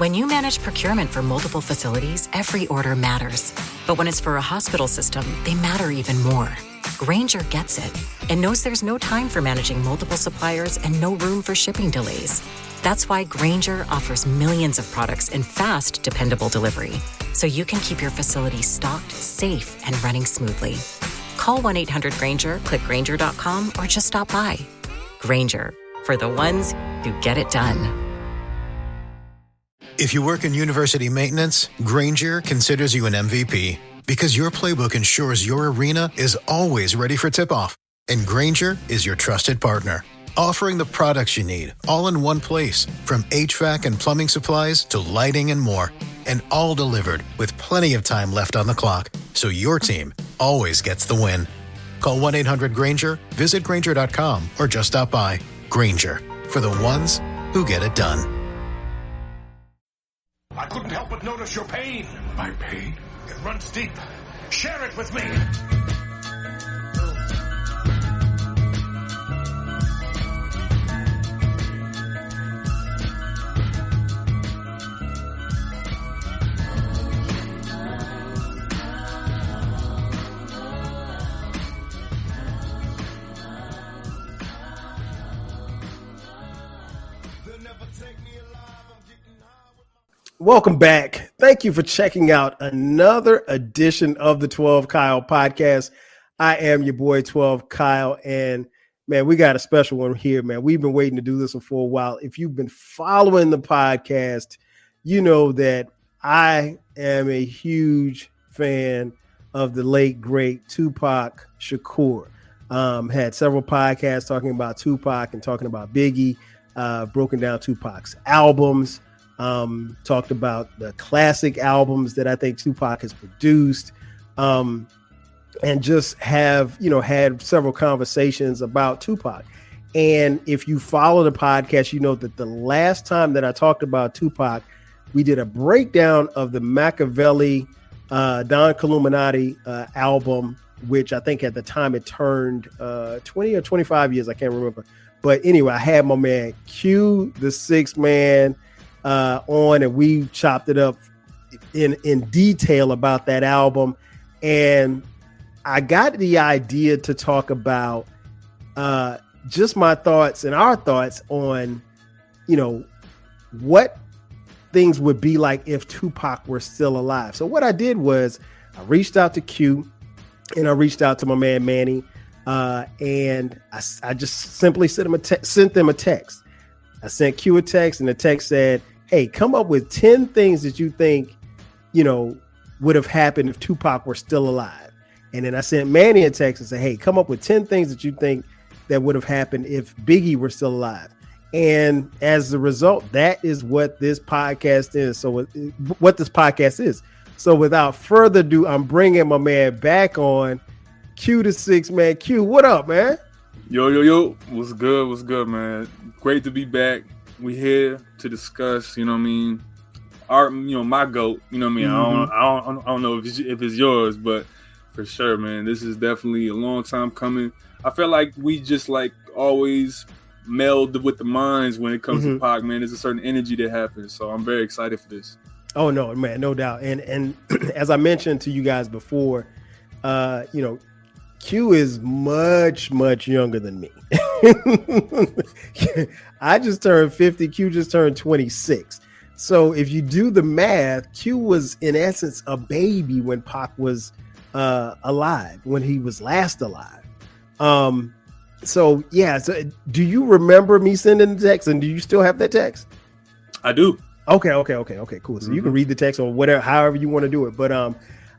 When you manage procurement for multiple facilities, every order matters. But when it's for a hospital system, they matter even more. Grainger gets it and knows there's no time for managing multiple suppliers and no room for shipping delays. That's why Grainger offers millions of products in fast, dependable delivery, so you can keep your facility stocked, safe, and running smoothly. Call 1-800-GRAINGER, click Grainger.com, or just stop by. Grainger, for the ones who get it done. If you work in university maintenance, Grainger considers you an MVP because your playbook ensures your arena is always ready for tip-off. And Grainger is your trusted partner, offering the products you need all in one place, from HVAC and plumbing supplies to lighting and more, and all delivered with plenty of time left on the clock, so your team always gets the win. Call 1-800-GRAINGER, visit Grainger.com, or just stop by. Grainger, for the ones who get it done. I couldn't help but notice your pain. My pain? It runs deep. Share it with me. Welcome back. Thank you for checking out another edition of the 12 Kyle podcast. I am your boy 12 Kyle, and man, we got a special one here, man. We've been waiting to do this one for a while. If you've been following the podcast, you know that I am a huge fan of the late great Tupac Shakur. Had several podcasts talking about Tupac and talking about Biggie, broken down Tupac's albums. Talked about the classic albums that I think Tupac has produced, and just have, had several conversations about Tupac. And if you follow the podcast, you know that the last time that I talked about Tupac, we did a breakdown of the Machiavelli, Don Columinati album, which I think at the time it turned 20 or 25 years. I can't remember. But anyway, I had my man Q, the sixth man, on, and we chopped it up in detail about that album. And I got the idea to talk about just my thoughts and our thoughts on, what things would be like if Tupac were still alive. So what I did was I reached out to Q and I reached out to my man Manny, and I just simply sent them a text. I sent Q a text, and the text said, hey, come up with 10 things that you think, would have happened if Tupac were still alive. And then I sent Manny a text and said, hey, come up with 10 things that you think that would have happened if Biggie were still alive. And as a result, that is what this podcast is. So what this podcast is. So without further ado, I'm bringing my man back on, Q the six man. Q, what up, man? Yo. What's good, man? Great to be back. We here to discuss, art, my GOAT, Mm-hmm. I don't know if it's yours, but for sure, man, this is definitely a long time coming. I feel like we just always meld with the minds when it comes to Pac, man. There's a certain energy that happens. So I'm very excited for this. Oh no, man, no doubt. And as I mentioned to you guys before, Q is much, much younger than me. I just turned 50. Q just turned 26. So if you do the math, Q was in essence a baby when Pac was alive, when he was last alive. So do you remember me sending the text, and do you still have that text? I do. Okay, cool. So you can read the text or whatever, however you want to do it. But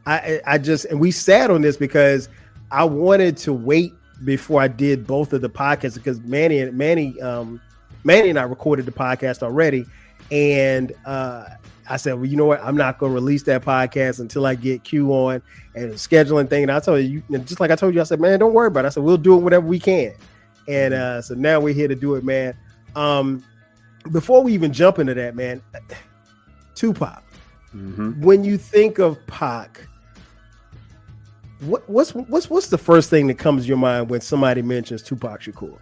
I just, and we sat on this because I wanted to wait before I did both of the podcasts, because Manny and I recorded the podcast already. And I said, well, you know what? I'm not going to release that podcast until I get Q on and scheduling thing. And I told you, just like I told you, I said, man, don't worry about it. I said, we'll do it whenever we can. And so now we're here to do it, man. Before we even jump into that, man, Tupac, when you think of Pac, what's the first thing that comes to your mind when somebody mentions Tupac Shakur?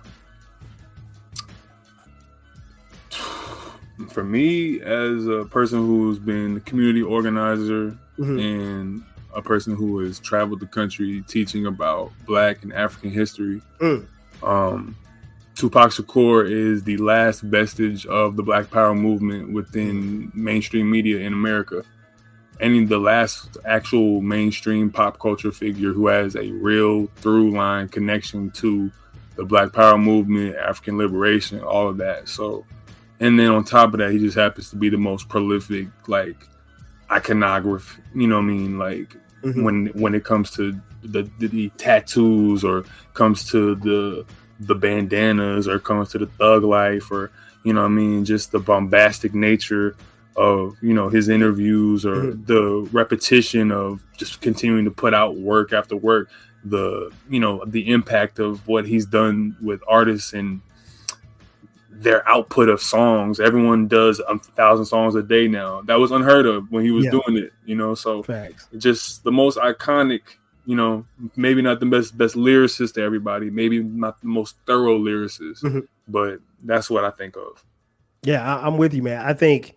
For me, as a person who's been a community organizer and a person who has traveled the country teaching about Black and African history, Tupac Shakur is the last vestige of the Black Power movement within mainstream media in America. And the last actual mainstream pop culture figure who has a real through line connection to the Black Power movement, African liberation, all of that. So, and then on top of that, he just happens to be the most prolific, like, iconographer, you know what I mean? Like, when it comes to the tattoos, or comes to the bandanas, or comes to the thug life, or, you know what I mean, just the bombastic nature of, you know, his interviews, or the repetition of just continuing to put out work after work, the, you know, the impact of what he's done with artists and their output of songs. Everyone does 1,000 songs a day now. That was unheard of when he was doing it, you know. So just the most iconic, you know, maybe not the best lyricist to everybody, maybe not the most thorough lyricist, but that's what I think of. Yeah, I'm with you, man. I think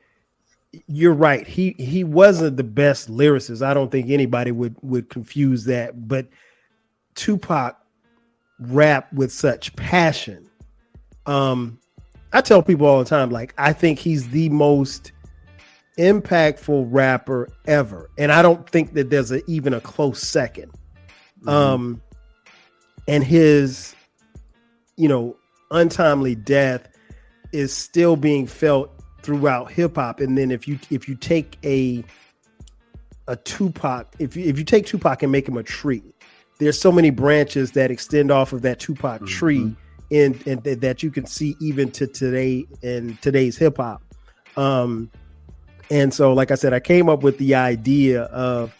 you're right. He wasn't the best lyricist. I don't think anybody would confuse that, but Tupac rapped with such passion. I tell people all the time, like, I think he's the most impactful rapper ever. And I don't think that there's even a close second. And his, you know, untimely death is still being felt throughout hip hop. And then if you take a Tupac, if you take Tupac and make him a tree, there's so many branches that extend off of that Tupac tree. And that you can see even to today in today's hip hop. And so, like I said, I came up with the idea of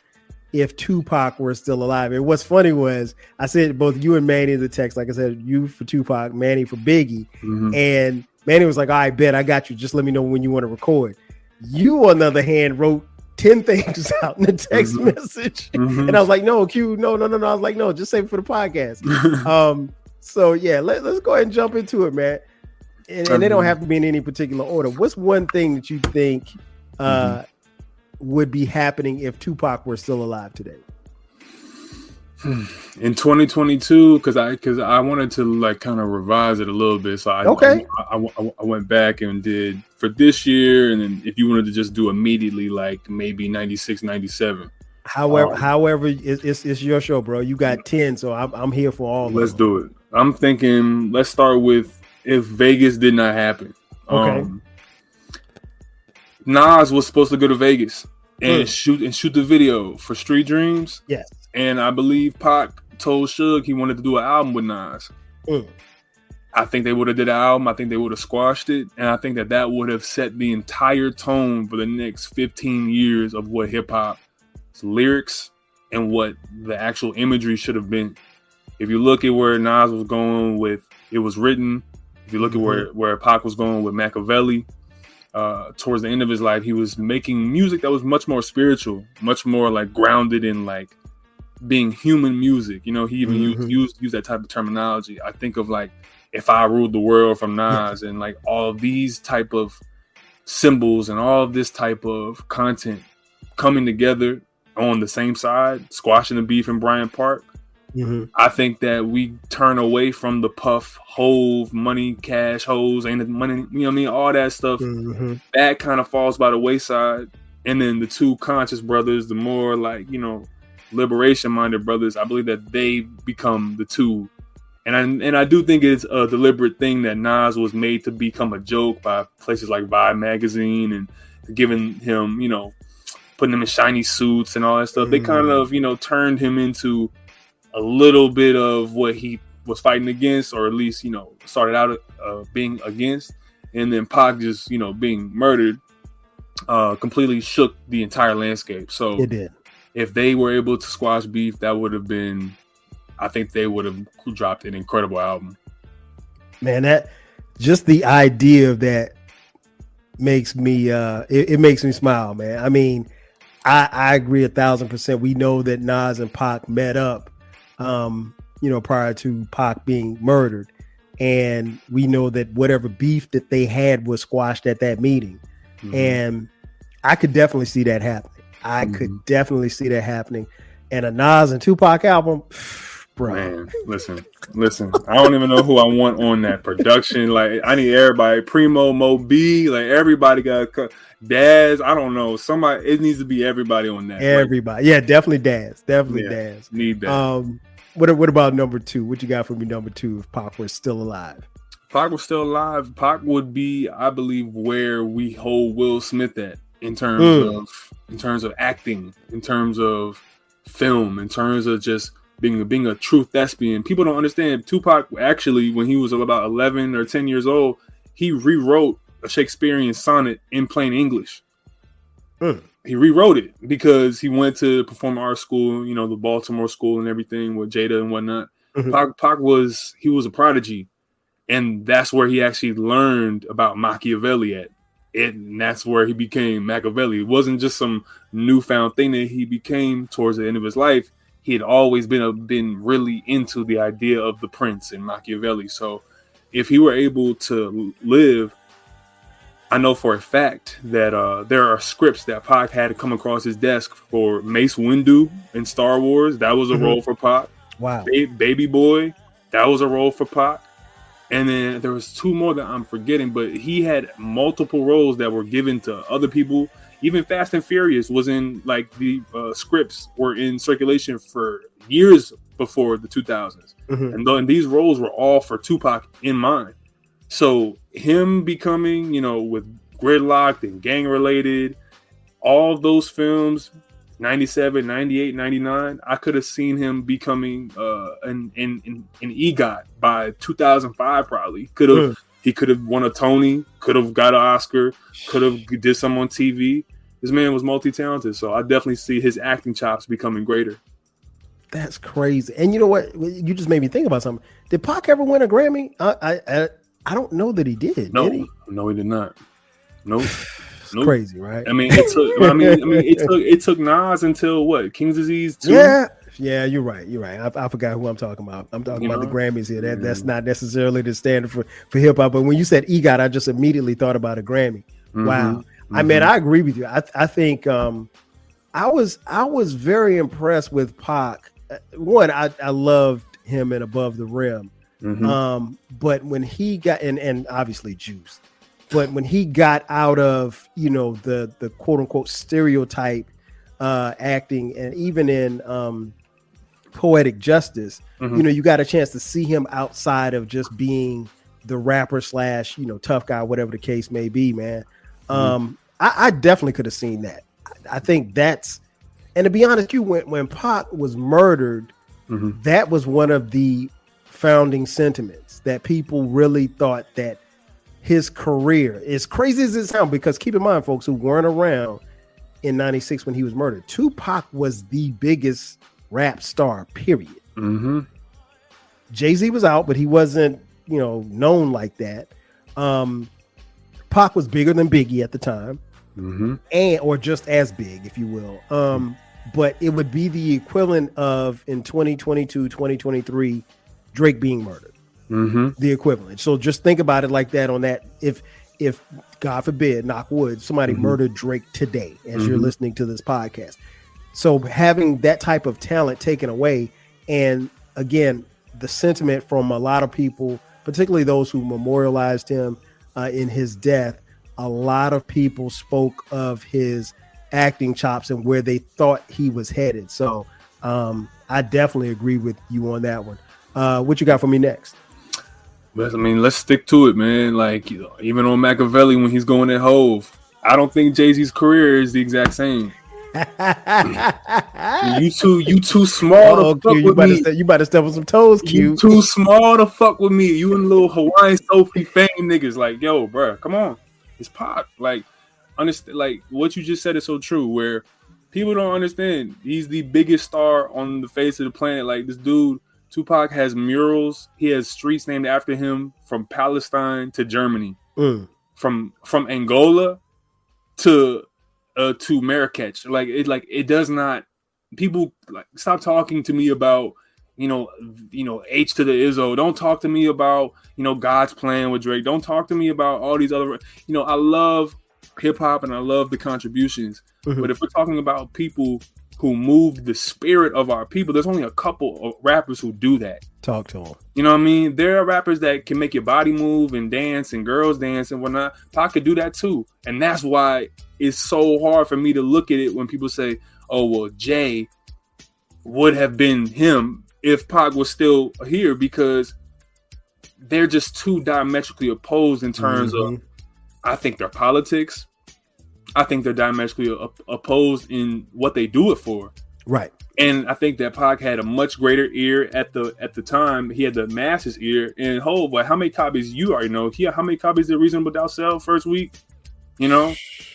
if Tupac were still alive. And what's funny was I said both you and Manny in the text, like I said, you for Tupac, Manny for Biggie. And Manny was like, all right, bet, I got you. Just let me know when you want to record. You, on the other hand, wrote 10 things out in the text message. And I was like, no, Q, no. I was like, no, just save it for the podcast. So yeah, let's go ahead and jump into it, man. And they don't have to be in any particular order. What's one thing that you think would be happening if Tupac were still alive today? In 2022, because I wanted to like kind of revise it a little bit. So I went back and did for this year, and then if you wanted to just do immediately, like maybe 96, 97. However, it's your show, bro. You got 10, so I'm here for all. Let's do it. I'm thinking let's start with if Vegas did not happen. Okay. Nas was supposed to go to Vegas and shoot the video for Street Dreams. Yes. And I believe Pac told Suge he wanted to do an album with Nas. I think they would have did an album. I think they would have squashed it. And I think that would have set the entire tone for the next 15 years of what hip hop's lyrics and what the actual imagery should have been. If you look at where Nas was going with It Was Written, if you look at where Pac was going with Machiavelli, towards the end of his life, he was making music that was much more spiritual, much more like grounded in like being human music. You know, he even used that type of terminology. I think of like If I Ruled the World from Nas and like all of these type of symbols and all of this type of content coming together on the same side, squashing the beef in Bryant Park. I think that we turn away from the Puff, Hove, money, cash, hoes, ain't it money, you know what I mean? All that stuff, that kind of falls by the wayside. And then the two conscious brothers, the more like, you know, liberation-minded brothers, I believe that they become the two. And I do think it's a deliberate thing that Nas was made to become a joke by places like Vibe magazine and giving him, you know, putting him in shiny suits and all that stuff. They kind of, you know, turned him into a little bit of what he was fighting against, or at least, you know, started out being against. And then Pac just, you know, being murdered completely shook the entire landscape. So it did. If they were able to squash beef, that would have been, I think they would have dropped an incredible album. Man, that just the idea of that makes me it makes me smile, man. I mean, I agree 1,000%. We know that Nas and Pac met up, you know, prior to Pac being murdered. and we know that whatever beef that they had was squashed at that meeting. And I could definitely see that happening. I could definitely see that happening. And a Nas and Tupac album, bro. Man, listen. I don't even know who I want on that production. Like, I need everybody. Primo, Mo B, like everybody got Daz. I don't know. Somebody. It needs to be everybody on that. Everybody, yeah, definitely Daz. Definitely Daz. Need that. What about number 2? What you got for me, number 2? If Pac was still alive, Pac was still alive. Pac would be, I believe, where we hold Will Smith at in terms of acting, in terms of film, in terms of just being a true thespian. People don't understand. Tupac actually, when he was about 11 or 10 years old, he rewrote a Shakespearean sonnet in plain English. He rewrote it because he went to performing arts school, you know, the Baltimore school and everything with Jada and whatnot. Pac was a prodigy, and that's where he actually learned about Machiavelli at. And that's where he became Machiavelli. It wasn't just some newfound thing that he became towards the end of his life. He had always been really into the idea of the prince and Machiavelli. So if he were able to live, I know for a fact that there are scripts that Pac had to come across his desk for Mace Windu in Star Wars. That was a role for Pac. Wow. Baby Boy, that was a role for Pac. And then there was 2 more that I'm forgetting, but he had multiple roles that were given to other people. Even Fast and Furious was in, like, the scripts were in circulation for years before the 2000s. And these roles were all for Tupac in mind. So him becoming, you know, with Gridlocked and Gang Related, all of those films, 97, 98, 99, I could have seen him becoming an EGOT by 2005 probably. He could have won a Tony, could have got an Oscar, could have did some on TV. This man was multi-talented, so I definitely see his acting chops becoming greater. That's crazy. And you know what? You just made me think about something. Did Pac ever win a Grammy? I don't know that he did. No, did he? No, he did not. Nope. It's crazy, right? I mean, it took Nas until what? King's Disease 2? Yeah, you're right. I forgot who I'm talking about. I'm talking about the Grammys here. That's not necessarily the standard for hip hop. But when you said EGOT, I just immediately thought about a Grammy. Wow. I mean, I agree with you. I think I was very impressed with Pac. One, I loved him in Above the Rim. But when he got and obviously Juice. But when he got out of, you know, the quote unquote stereotype acting, and even in Poetic Justice, you know, you got a chance to see him outside of just being the rapper / you know, tough guy, whatever the case may be, man. I definitely could have seen that. I think that's, and to be honest, when Pac was murdered, that was one of the founding sentiments that people really thought that his career, as crazy as it sounds, because keep in mind, folks who weren't around in 96 when he was murdered, Tupac was the biggest rap star, period. Jay-Z was out, but he wasn't, you know, known like that. Pac was bigger than Biggie at the time, and or just as big, if you will. But it would be the equivalent of, in 2022, 2023, Drake being murdered. The equivalent. So just think about it like that. On that, if God forbid, knock wood, somebody murdered Drake today as you're listening to this podcast. So having that type of talent taken away, and again, the sentiment from a lot of people, particularly those who memorialized him in his death, a lot of people spoke of his acting chops and where they thought he was headed. So I definitely agree with you on that one. What you got for me next? But I mean, let's stick to it, man. Like, you know, even on Machiavelli when he's going at Hove, I don't think Jay-Z's career is the exact same. you too small to fuck with me. You about to step on some toes, Q. You too small to fuck with me. You and little Hawaiian Sophie fame niggas. Like, yo, bro, come on. It's Pac. Like, understand. Like, what you just said is so true. Where people don't understand, he's the biggest star on the face of the planet. Like, this dude, Tupac, has murals. He has streets named after him from Palestine to Germany, from Angola to Marrakech. Like it does not. People like stop talking to me about H to the Izzo. Don't talk to me about, God's plan with Drake. Don't talk to me about all these other, I love hip hop and I love the contributions. Mm-hmm. But if we're talking about people who moved the spirit of our people, there's only a couple of rappers who do that. Talk to them. You know what I mean? There are rappers that can make your body move and dance and girls dance and whatnot. Pac could do that too. And that's why it's so hard for me to look at it when people say, oh, well, Jay would have been him if Pac was still here, because they're just too diametrically opposed in terms of, I think, their politics. I think they're diametrically opposed in what they do it for. Right. And I think that Pac had a much greater ear at the time. He had the masses ear. And but how many copies, you already know, how many copies did Reasonable Doubt sell first week?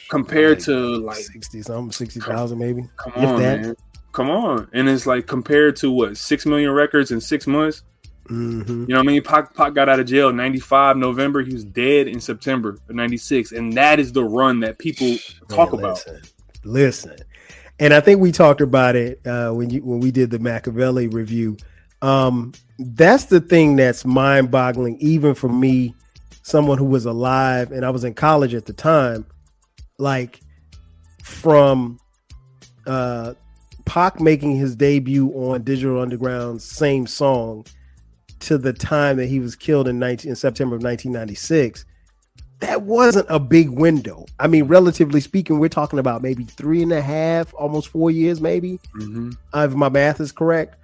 Compared to like 60,000 maybe. Come on, man. Come on. And it's like compared to what, 6 million records in 6 months? Mm-hmm. You know what I mean? Pac got out of jail 95 November. He was dead in September of 96. And that is the run that people talk about. Listen. And I think we talked about it when we did the Machiavelli review. That's the thing that's mind-boggling, even for me, someone who was alive, and I was in college at the time. Like, from Pac making his debut on Digital Underground's Same Song to the time that he was killed in September of 1996, that wasn't a big window. I mean, relatively speaking, we're talking about maybe 3.5, almost 4 years, maybe, if my math is correct.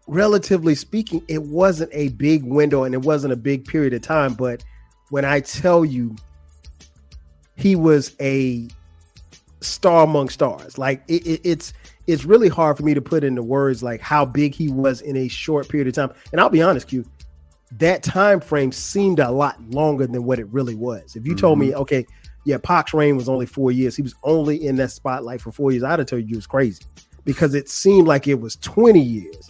Relatively speaking, it wasn't a big window and it wasn't a big period of time. But when I tell you, he was a star among stars. Like, it's really hard for me to put into words like how big he was in a short period of time. And I'll be honest, Q, that time frame seemed a lot longer than what it really was. If you told me, okay, yeah, Pac's reign was only 4 years, he was only in that spotlight for 4 years, I'd have told you it was crazy, because it seemed like it was 20 years.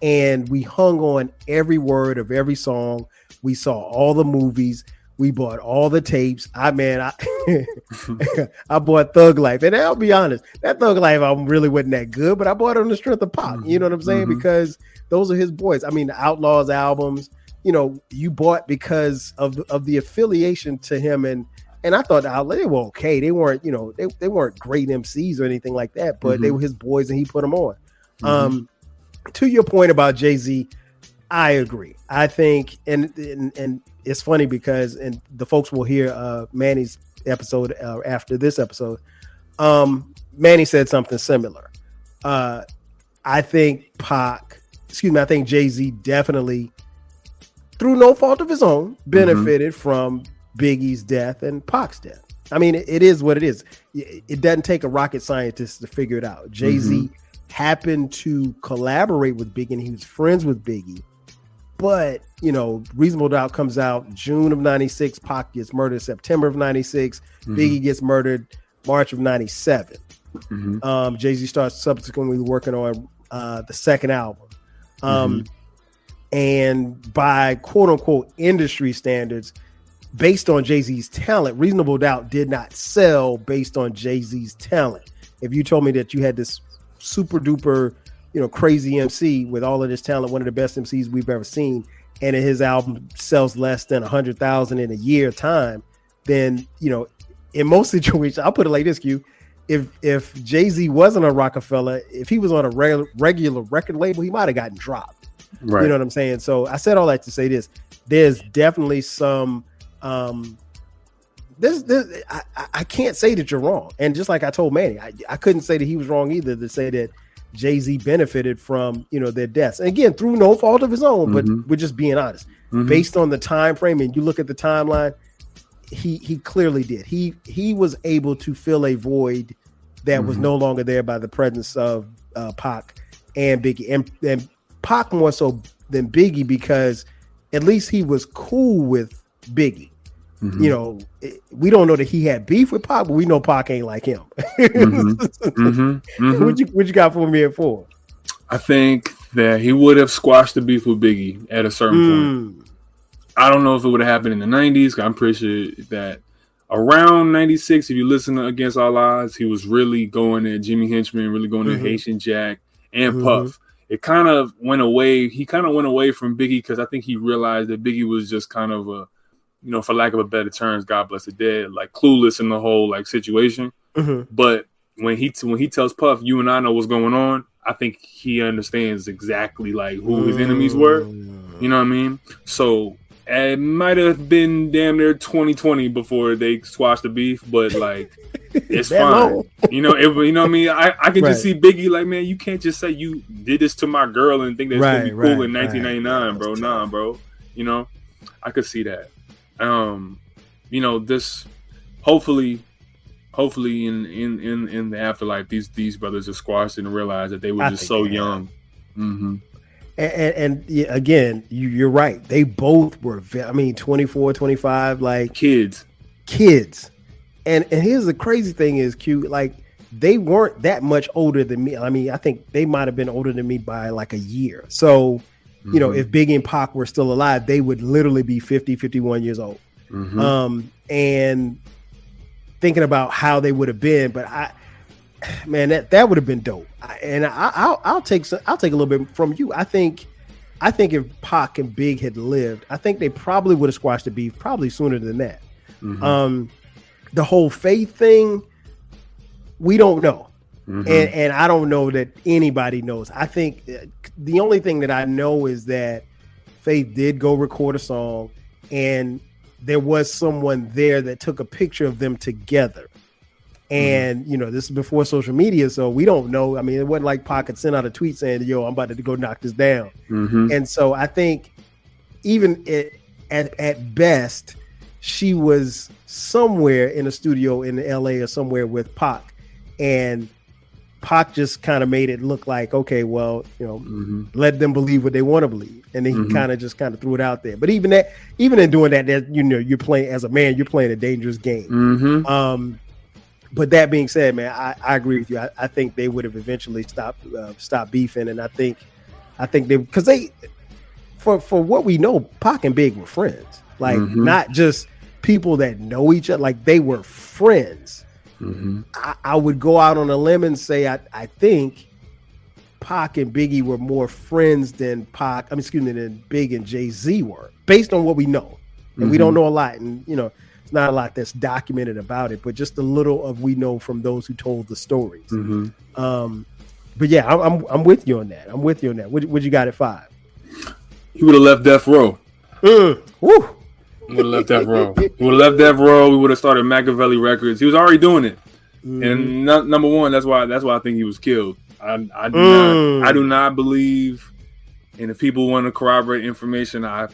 And we hung on every word of every song. We saw all the movies. We bought all the tapes. I bought Thug Life. And I'll be honest, that Thug Life album really wasn't that good, but I bought it on the strength of Pac. You know what I'm saying? Because those are his boys. I mean, the Outlaws albums, you bought because of the affiliation to him. And I thought the Outlaws, they were okay. They weren't, they weren't great MCs or anything like that, but they were his boys and he put them on. To your point about Jay-Z, I agree. I think, and it's funny because, and the folks will hear Manny's episode after this episode. Manny said something similar. I think Jay-Z definitely, through no fault of his own, benefited from Biggie's death and Pac's death. I mean, it is what it is. It doesn't take a rocket scientist to figure it out. Jay-Z happened to collaborate with Biggie, and he was friends with Biggie. But, Reasonable Doubt comes out June of 96. Pac gets murdered September of 96. Biggie gets murdered March of 97. Jay-Z starts subsequently working on the second album. And by quote unquote industry standards, based on Jay-Z's talent, Reasonable Doubt did not sell based on Jay-Z's talent. If you told me that you had this super duper, crazy MC with all of this talent, one of the best MCs we've ever seen, and his album sells less than 100,000 in a year time, then, in most situations, I'll put it like this, Q, if Jay-Z wasn't on Rockefeller, if he was on a regular record label, he might have gotten dropped. Right. You know what I'm saying? So I said all that to say this. There's definitely some I can't say that you're wrong. And just like I told Manny, I couldn't say that he was wrong either, to say that Jay-Z benefited from, their deaths. And again, through no fault of his own, but we're just being honest. Based on the time frame, and you look at the timeline, he clearly did. He was able to fill a void that was no longer there by the presence of Pac and Biggie. And Pac more so than Biggie, because at least he was cool with Biggie. We don't know that he had beef with Pac, but we know Pac ain't like him. What you got for me at 4? I think that he would have squashed the beef with Biggie at a certain point. I don't know if it would have happened in the 90s. I'm pretty sure that around 96, if you listen to Against All Odds, he was really going at Jimmy Henchman, really going at Haitian Jack and Puff. it kind of went away. He kind of went away from Biggie because I think he realized that Biggie was just kind of a, for lack of a better terms, God bless the dead, like clueless in the whole like situation. Mm-hmm. But when he tells Puff, you and I know what's going on, I think he understands exactly like who his enemies were. You know what I mean? So it might have been damn near 2020 before they squashed the beef, but like it's fine. You know what I mean? I can just see Biggie like, man, you can't just say you did this to my girl and think that's gonna be cool in 1999, bro. Nah, bro. I could see that. This hopefully in the afterlife, these brothers are squashed and realize that they were just so young. Mm-hmm. And again, you're right. They both were, 24, 25, like kids. And here's the crazy thing is, Q, like they weren't that much older than me. I mean, I think they might have been older than me by like a year. So, if Biggie and Pac were still alive, they would literally be 50, 51 years old. Mm-hmm. And thinking about how they would have been, but that would have been dope. I'll take a little bit from you. I think if Pac and Big had lived, I think they probably would have squashed the beef probably sooner than that. Mm-hmm. The whole Faith thing, we don't know. Mm-hmm. And I don't know that anybody knows. I think the only thing that I know is that Faith did go record a song, and there was someone there that took a picture of them together. And, this is before social media, so we don't know. I mean, it wasn't like Pac had sent out a tweet saying, yo, I'm about to go knock this down. Mm-hmm. And so I think even at best, she was somewhere in a studio in LA or somewhere with Pac. And Pac just kind of made it look like, okay, well, let them believe what they want to believe. And then he kind of threw it out there. But even in doing that, you're playing as a man, you're playing a dangerous game. Mm-hmm. But that being said, man, I agree with you. I think they would have eventually stopped beefing. And I think because for what we know, Pac and Big were friends, like not just people that know each other, like they were friends. Mm-hmm. I would go out on a limb and say I think Pac and Biggie were more friends than than Big and Jay-Z were, based on what we know. And we don't know a lot, and it's not a lot that's documented about it, but just a little of we know from those who told the stories. Mm-hmm. But yeah, I'm with you on that. What you got at 5? He would have left Death Row. Woo. He would have left Death Row. He would have left Death Row. We would have started Machiavelli Records. He was already doing it. And number one, that's why I think he was killed. I do not believe. And if people want to corroborate information, I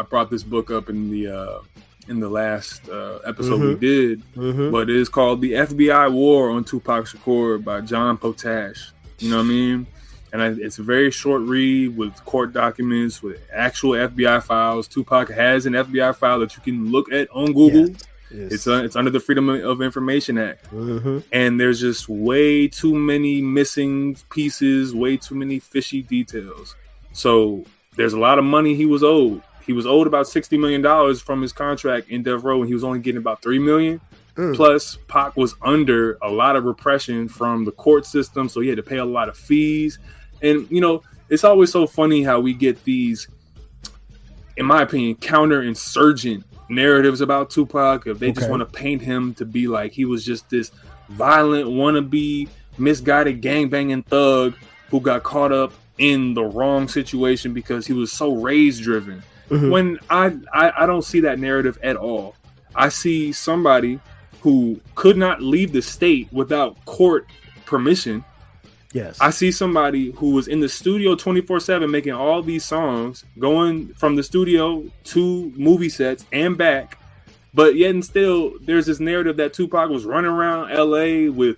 brought this book up in the last episode we did, but it is called The FBI War on Tupac Shakur by John Potash. You know what I mean? And it's a very short read with court documents, with actual FBI files. Tupac has an FBI file that you can look at on Google. Yes. It's under the Freedom of Information Act. And there's just way too many missing pieces, way too many fishy details. So there's a lot of money he was owed. He was owed about $60 million from his contract in Death Row, and he was only getting about $3 million. Plus, Pac was under a lot of repression from the court system, so he had to pay a lot of fees. And, it's always so funny how we get these, in my opinion, counterinsurgent narratives about Tupac. If they just want to paint him to be like he was just this violent, wannabe, misguided gangbanging thug who got caught up in the wrong situation because he was so rage-driven. When I don't see that narrative at all. I see somebody who could not leave the state without court permission. Yes. I see somebody who was in the studio 24/7 making all these songs, going from the studio to movie sets and back. But yet and still, there's this narrative that Tupac was running around LA with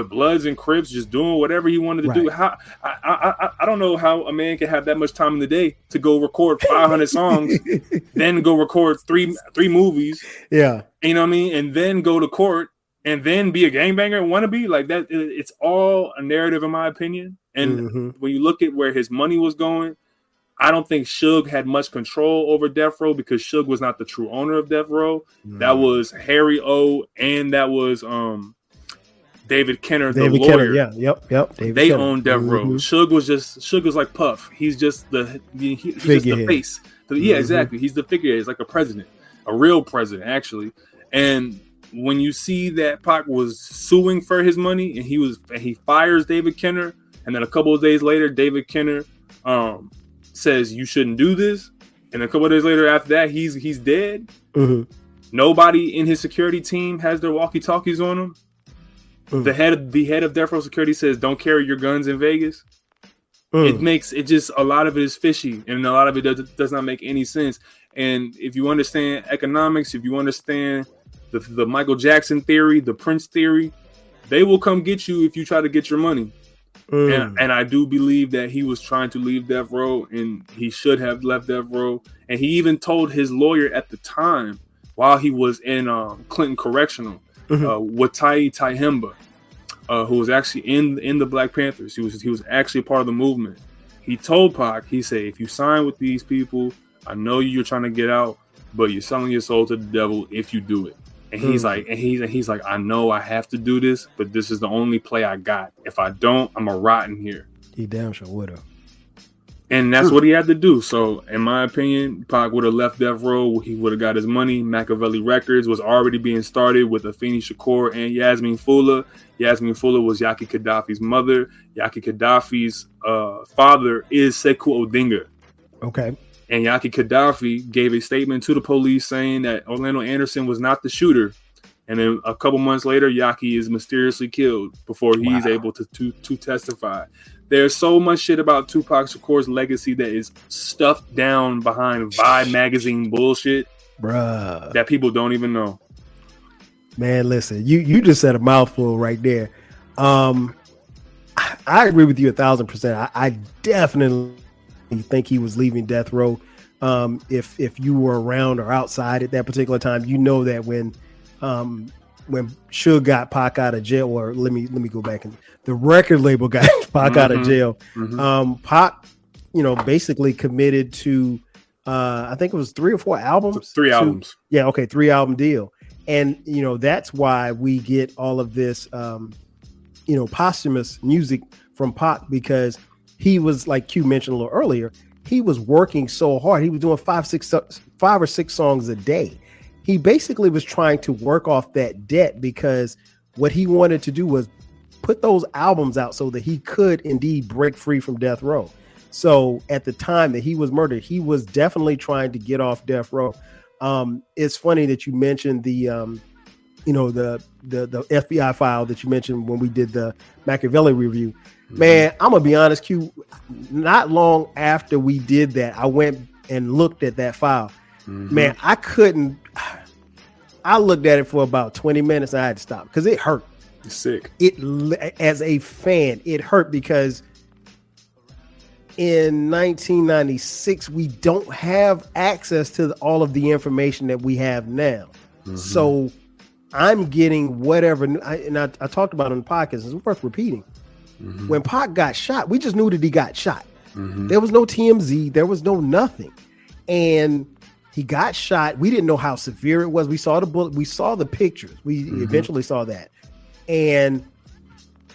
Bloods and Crips, just doing whatever he wanted to do. How I don't know how a man can have that much time in the day to go record 500 songs, then go record three movies. Yeah, you know what I mean, and then go to court and then be a gangbanger and wannabe like that. It's all a narrative, in my opinion. And when you look at where his money was going, I don't think Suge had much control over Death Row because Suge was not the true owner of Death Row. That was Harry O, and that was David Kenner, the David lawyer. Kenner, yeah, yep. David They Kenner. own Death Row. Suge was like Puff. He's just he's just the face. Yeah, exactly. He's the figurehead. He's like a president, a real president, actually. And when you see that Pac was suing for his money, and he fires David Kenner, and then a couple of days later, David Kenner says you shouldn't do this, and a couple of days later after that, he's dead. Mm-hmm. Nobody in his security team has their walkie-talkies on him. Mm. The head of Death Row Security says, "Don't carry your guns in Vegas." It just a lot of it is fishy, and a lot of it does not make any sense. And if you understand economics, if you understand the Michael Jackson theory, the Prince theory, they will come get you if you try to get your money. And I do believe that he was trying to leave Death Row, and he should have left Death Row. And he even told his lawyer at the time, while he was in Clinton Correctional, Watai Taihemba, who was actually in the Black Panthers. He was actually a part of the movement. He told Pac, he said, if you sign with these people, I know you're trying to get out, but you're selling your soul to the devil if you do it. And he's like, I know I have to do this, but this is the only play I got. If I don't, I'm a rot in here. He damn sure would have. And that's what he had to do. So, in my opinion, Pac would have left Death Row. He would have got his money. Machiavelli Records was already being started with Afeni Shakur and Yasmin Fula. Yasmin Fula was Yaki Gaddafi's mother. Yaki Gaddafi's father is Sekou Odinga. Okay. And Yaki Gaddafi gave a statement to the police saying that Orlando Anderson was not the shooter. And then a couple months later, Yaki is mysteriously killed before he's able to testify. There's so much shit about Tupac Shakur's legacy that is stuffed down behind Vibe magazine bullshit, bruh, that people don't even know. Man, listen, you just said a mouthful right there. I agree with you 1,000%. I definitely think he was leaving Death Row. If you were around or outside at that particular time, you know that when Suge got Pac out of jail, or let me go back, and the record label got Pac out of jail. Pac, basically committed to I think it was 3 or 4 albums. 3 albums. Yeah, okay, 3-album deal. And that's why we get all of this posthumous music from Pac, because he was, like Q mentioned a little earlier, he was working so hard. He was doing 5 or 6 songs a day. He basically was trying to work off that debt, because what he wanted to do was put those albums out so that he could indeed break free from Death Row. So at the time that he was murdered, he was definitely trying to get off Death Row. It's funny that you mentioned the FBI file that you mentioned when we did the Machiavelli review. Man, I'm gonna be honest, Q. Not long after we did that, I went and looked at that file. Man, I looked at it for about 20 minutes and I had to stop because it hurt. It's sick. As a fan, it hurt because in 1996, we don't have access to all of the information that we have now. So I'm getting whatever, and I talked about it on the podcast, it's worth repeating. When Pac got shot, we just knew that he got shot. There was no TMZ, there was no nothing. And he got shot. We didn't know how severe it was. We saw the bullet, we saw the pictures. We eventually saw that. And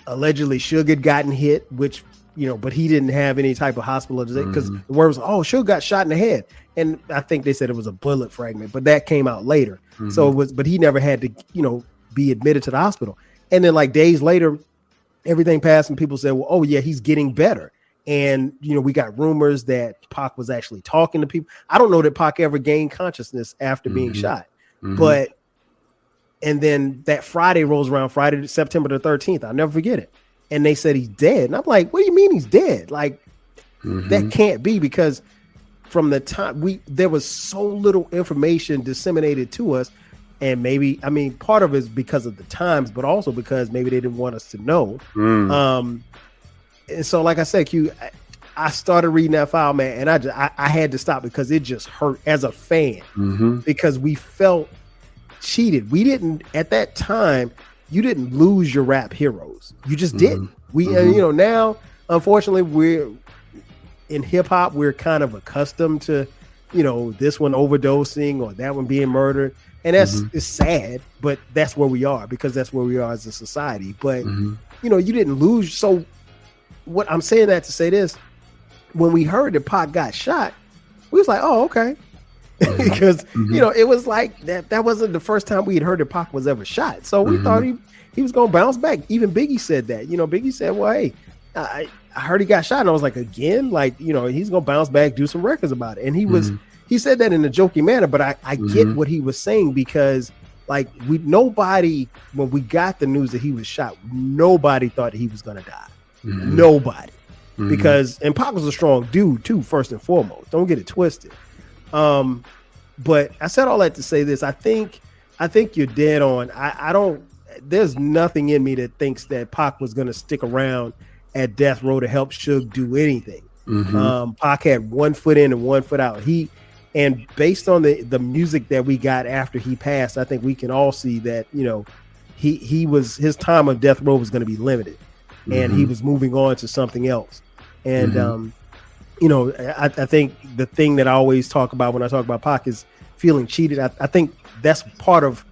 allegedly Suge had gotten hit, which, but he didn't have any type of hospitalization, because the word was, Suge got shot in the head. And I think they said it was a bullet fragment, but that came out later. So it was, but he never had to, be admitted to the hospital. And then like days later, everything passed and people said, well, oh yeah, he's getting better. And, we got rumors that Pac was actually talking to people. I don't know that Pac ever gained consciousness after being shot, but, and then that Friday rolls around, Friday, September the 13th. I'll never forget it. And they said he's dead. And I'm like, what do you mean he's dead? Like, that can't be, because from the time there was so little information disseminated to us. And maybe, part of it is because of the times, but also because maybe they didn't want us to know. And so, like I said, Q, I started reading that file, man, and I had to stop because it just hurt as a fan, because we felt cheated. We didn't, at that time, you didn't lose your rap heroes. You just didn't. Now, unfortunately, we're in hip hop, we're kind of accustomed to, this one overdosing or that one being murdered. And that's it's sad, but that's where we are because that's where we are as a society. But you know, you didn't lose. So what I'm saying that to say this, when we heard that Pac got shot, we was like, oh, okay. Because you know, it was like that wasn't the first time we had heard that Pac was ever shot. So we thought he was gonna bounce back. Even Biggie said that. You know, Biggie said, well, hey, I heard he got shot. And I was like, again, like, you know, he's gonna bounce back, do some records about it. And he said that in a joking manner, but I get what he was saying because like nobody, when we got the news that he was shot, nobody thought he was gonna die. Nobody. Because and Pac was a strong dude too, first and foremost. Don't get it twisted. But I said all that to say this. I think you're dead on. I don't. There's nothing in me that thinks that Pac was going to stick around at death row to help Suge do anything. Pac had 1 foot in and 1 foot out. And based on the music that we got after he passed, I think we can all see that, you know, his time on death row was going to be limited, and he was moving on to something else. And you know, I think the thing that I always talk about when I talk about Pac is feeling cheated. I think that's part of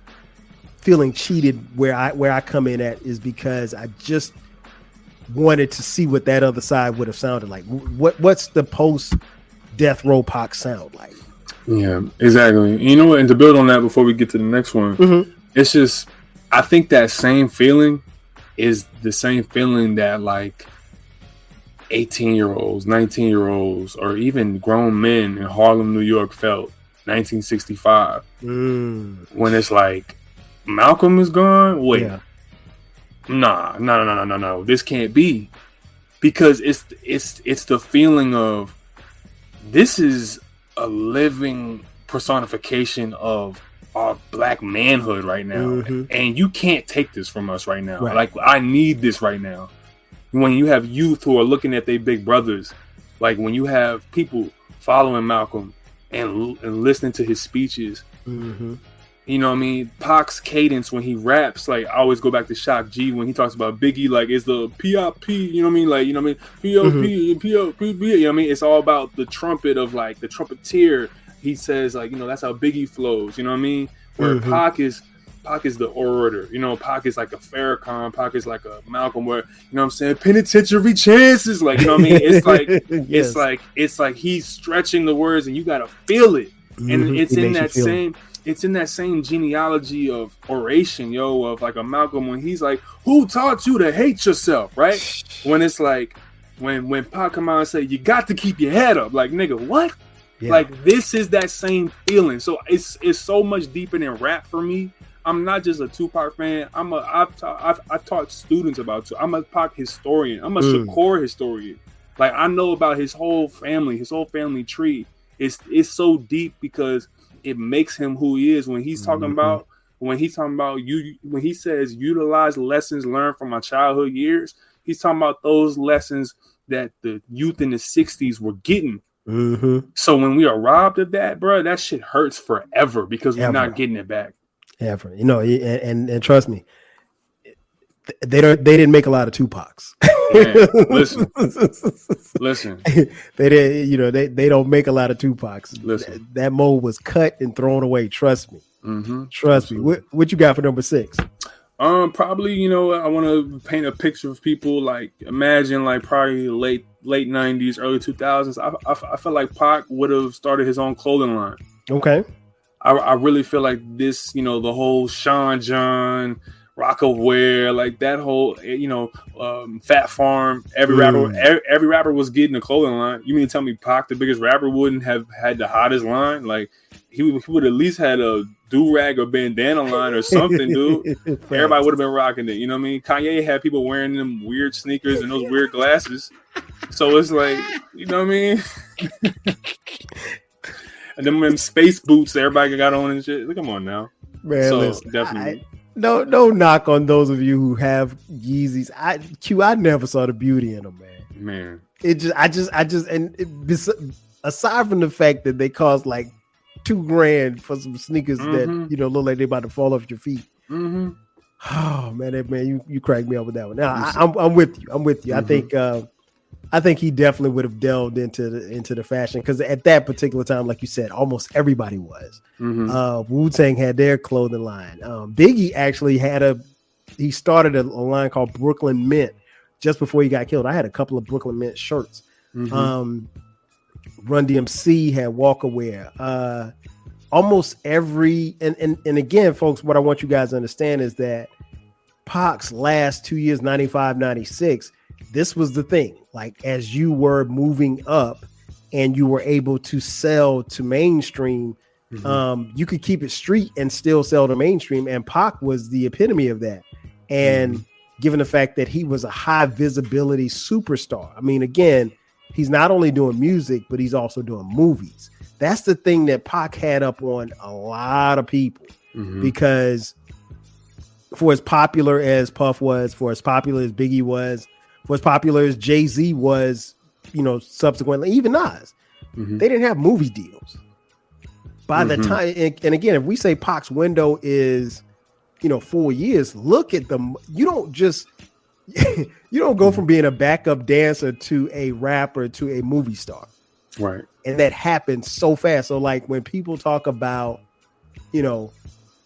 feeling cheated where I come in at is because I just wanted to see what that other side would have sounded like. What's the post death row Pac sound like? Yeah, exactly. You know what? And to build on that before we get to the next one, it's just I think that same feeling is the same feeling that like 18-year-olds, 19-year-olds, or even grown men in Harlem, New York felt 1965 when it's like Malcolm is gone. Wait, no, this can't be, because it's the feeling of this is a living personification of our black manhood right now, and you can't take this from us right now. Right. Like I need this right now. When you have youth who are looking at their big brothers, like when you have people following Malcolm and listening to his speeches, you know what I mean? Pac's cadence when he raps, like I always go back to Shock G when he talks about Biggie, like it's the P.I.P., you know what I mean? Like, you know what I mean? P.O.P., P.O.P., you know what I mean? It's all about the trumpet of like the trumpeter. He says like, you know, that's how Biggie flows, you know what I mean? Where Pac is the orator, you know. Pac is like a Farrakhan, Pac is like a Malcolm, where, you know what I'm saying, penitentiary chances, like, you know what I mean? It's like it's like he's stretching the words and you gotta feel it. And it's in that same genealogy of oration, of like a Malcolm when he's like, who taught you to hate yourself, right? When it's like when Pac come out and say, you got to keep your head up, like, nigga, what? Yeah. Like, this is that same feeling. So it's so much deeper than rap for me. I'm not just a Tupac fan. I've taught students about Tupac. I'm a Pac historian. I'm a Shakur historian. Like, I know about his whole family tree. It's so deep because it makes him who he is. When he's talking about when he says utilize lessons learned from my childhood years, he's talking about those lessons that the youth in the 60s were getting. So when we are robbed of that, bro, that shit hurts forever because we're not getting it back. Ever, you know, and trust me, they didn't make a lot of Tupacs. Listen, they didn't, you know, they don't make a lot of Tupacs. Listen, that mold was cut and thrown away. Trust me, trust me. What you got for number 6? Probably, you know, I want to paint a picture of people like, imagine like probably late 90s, early 2000s. I feel like Pac would have started his own clothing line. Okay. I really feel like this, you know, the whole Sean John, Rockaware, like that whole, you know, Fat Farm, every rapper was getting a clothing line. You mean to tell me Pac, the biggest rapper, wouldn't have had the hottest line? Like, he would at least had a do-rag or bandana line or something, dude. Everybody would have been rocking it, you know what I mean? Kanye had people wearing them weird sneakers and those weird glasses. So it's like, you know what I mean? And them space boots that everybody got on and shit. Come on now. Man, so listen, definitely. No knock on those of you who have Yeezys. I never saw the beauty in them, man. Aside from the fact that they cost like $2,000 for some sneakers that, you know, look like they're about to fall off your feet. Oh man, you cracked me up with that one. Now I'm with you. I think I think he definitely would have delved into the fashion, because at that particular time, like you said, almost everybody was. Wu-Tang had their clothing line. Biggie actually he started a line called Brooklyn Mint just before he got killed. I had a couple of Brooklyn Mint shirts. Run DMC had Walkerwear. Almost every and again, folks, what I want you guys to understand is that Pac's last 2 years, 95, 96, this was the thing. Like, as you were moving up and you were able to sell to mainstream, you could keep it street and still sell to mainstream. And Pac was the epitome of that. And given the fact that he was a high visibility superstar, I mean, again, he's not only doing music, but he's also doing movies. That's the thing that Pac had up on a lot of people, because for as popular as Puff was, for as popular as Biggie was, for as popular as Jay-Z was, subsequently, even Nas, they didn't have movie deals. By the time, and again, if we say Pac's window is, 4 years, look at them. You don't just, you don't go from being a backup dancer to a rapper to a movie star. Right. And that happened so fast. So like when people talk about,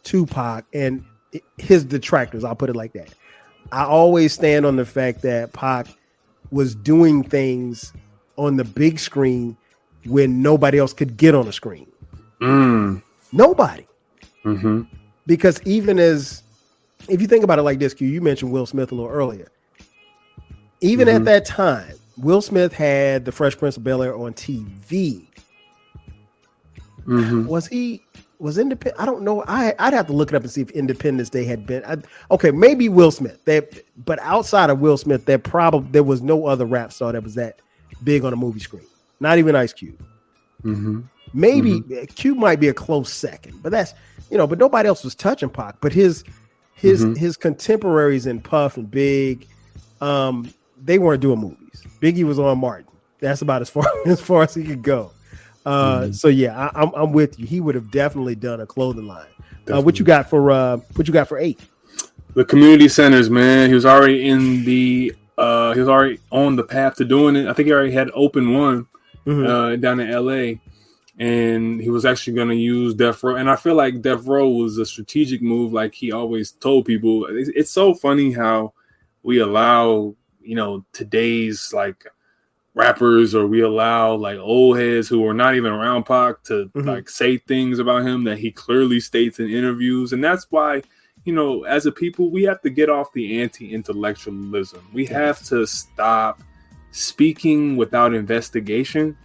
Tupac and his detractors, I'll put it like that, I always stand on the fact that Pac was doing things on the big screen when nobody else could get on the screen. Nobody. Because even if you think about it like this, Q, you mentioned Will Smith a little earlier. Even at that time, Will Smith had the Fresh Prince of Bel-Air on TV. Was Independent? I don't know. I'd have to look it up and see if Independence Day had been. Okay, maybe Will Smith. But outside of Will Smith, there was no other rap star that was that big on a movie screen. Not even Ice Cube. Maybe Cube might be a close second, but that's but nobody else was touching Pac. But his contemporaries in Puff and Big, they weren't doing movies. Biggie was on Martin. That's about as far as he could go. So yeah, I'm with you. He would have definitely done a clothing line. What you got for 8? The community centers, man. He was already he was already on the path to doing it. I think he already had opened one down in LA, and he was actually going to use Death Row. And I feel like Death Row was a strategic move, like he always told people. It's so funny how we allow today's like rappers, or we allow like old heads who are not even around Pac to like say things about him that he clearly states in interviews. And that's why, as a people, we have to get off the anti-intellectualism. We have to stop speaking without investigation.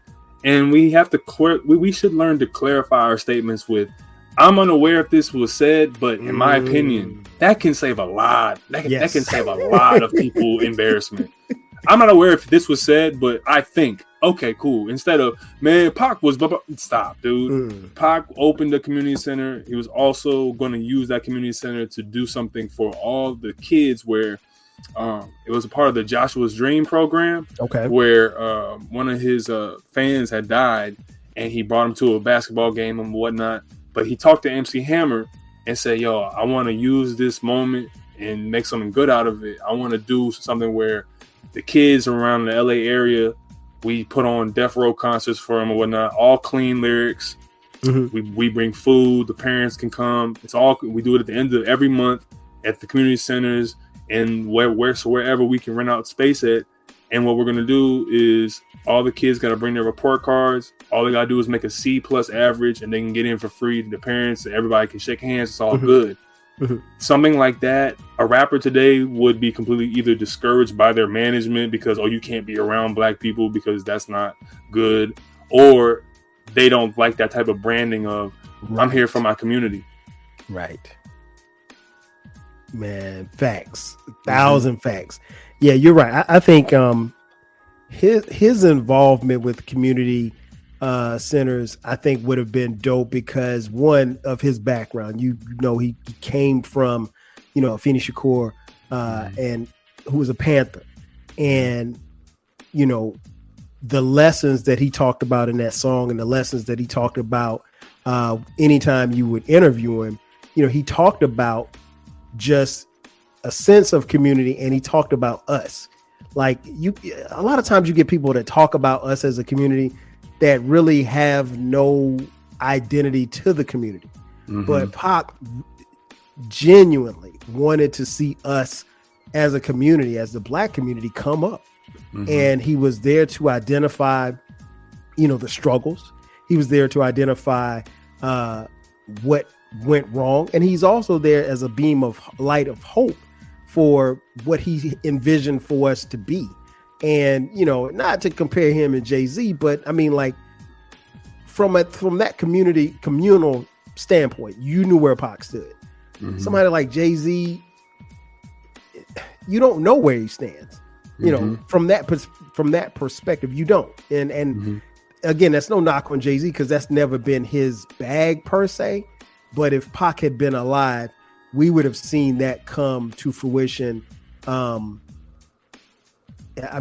And we have to we should learn to clarify our statements with, I'm unaware if this was said, but in my opinion, that can save a lot. That can save a lot of people embarrassment. I'm not aware if this was said, but I think, okay, cool. Instead of, man, Pac was, stop, dude. Pac opened the community center. He was also going to use that community center to do something for all the kids where it was a part of the Joshua's Dream program. Okay. Where one of his fans had died, and he brought him to a basketball game and whatnot. But he talked to MC Hammer and said, yo, I want to use this moment and make something good out of it. I want to do something where the kids around the LA area, we put on Death Row concerts for them or whatnot, all clean lyrics. We bring food, the parents can come. We do it at the end of every month at the community centers and wherever we can rent out space at. And what we're going to do is all the kids got to bring their report cards. All they got to do is make a C+ average, and they can get in for free. The parents, everybody can shake hands. It's all good. Something like that, a rapper today would be completely either discouraged by their management because, you can't be around black people because that's not good, or they don't like that type of branding of, I'm here for my community. Right. Man, facts. 1,000 facts. Yeah, you're right. I think his involvement with community centers, I think, would have been dope because, one, of his background. He came from, Afeni Shakur, and who was a Panther, and the lessons that he talked about in that song, and the lessons that he talked about anytime you would interview him. He talked about just a sense of community, and he talked about us. Like a lot of times you get people that talk about us as a community that really have no identity to the community. But Pac genuinely wanted to see us as a community, as the Black community, come up. And he was there to identify, the struggles. He was there to identify what went wrong. And he's also there as a beam of light of hope for what he envisioned for us to be. And, not to compare him and Jay-Z, but I mean, like, from that communal standpoint, you knew where Pac stood. Somebody like Jay-Z, you don't know where he stands. From that perspective, you don't. And again, that's no knock on Jay-Z, because that's never been his bag per se. But if Pac had been alive, we would have seen that come to fruition. I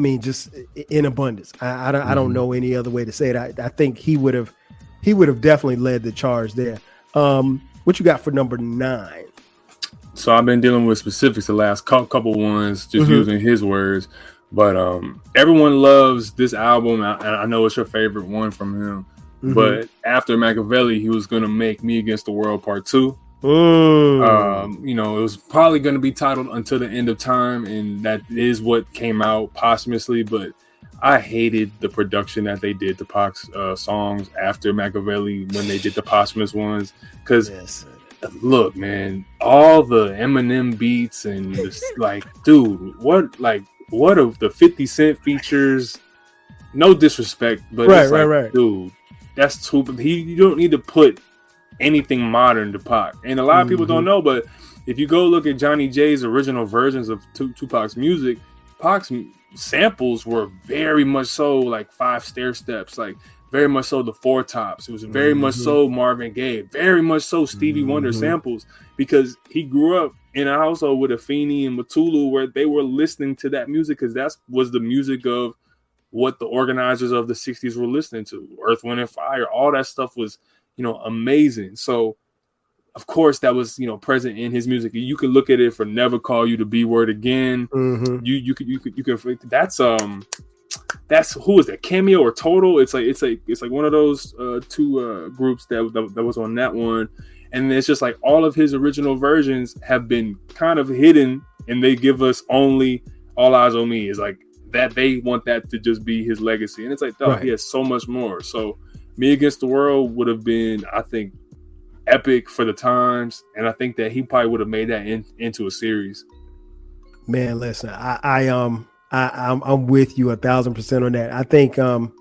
mean, just in abundance. I don't know any other way to say it. I think he would have definitely led the charge there. What you got for number 9? So I've been dealing with specifics the last couple ones, just using his words. But everyone loves this album. I know it's your favorite one from him. But after Machiavelli, he was going to make Me Against the World Part 2. It was probably going to be titled Until the End of Time, and that is what came out posthumously. But I hated the production that they did to Pac's songs after Machiavelli when they did the posthumous ones. Because look, man, all the Eminem beats and this, like, dude, what of the 50 Cent features? No disrespect, but right. Dude, that's too. You don't need to put anything modern to Pac, and a lot of people don't know. But if you go look at Johnny J's original versions of Tupac's music, Pac's samples were very much so like 5 stair steps, like very much so the 4 Tops. It was very much so Marvin Gaye, very much so Stevie Wonder samples, because he grew up in a household with Afeni and Matulu where they were listening to that music, because that was the music of what the organizers of the 60s were listening to. Earth, Wind, and Fire, all that stuff was, amazing. So, of course, that was, present in his music. You could look at it for Never Call You the B Word Again. You could. That's who is that? Cameo or Total? It's like one of those 2 groups that was on that one. And it's just like all of his original versions have been kind of hidden, and they give us only All Eyes on Me. Is like that they want that to just be his legacy, and it's like, dog, he has so much more. So Me Against the World would have been, I think, epic for the times, and I think that he probably would have made that into a series. Man, listen, I'm with you 1,000% on that. I think I'm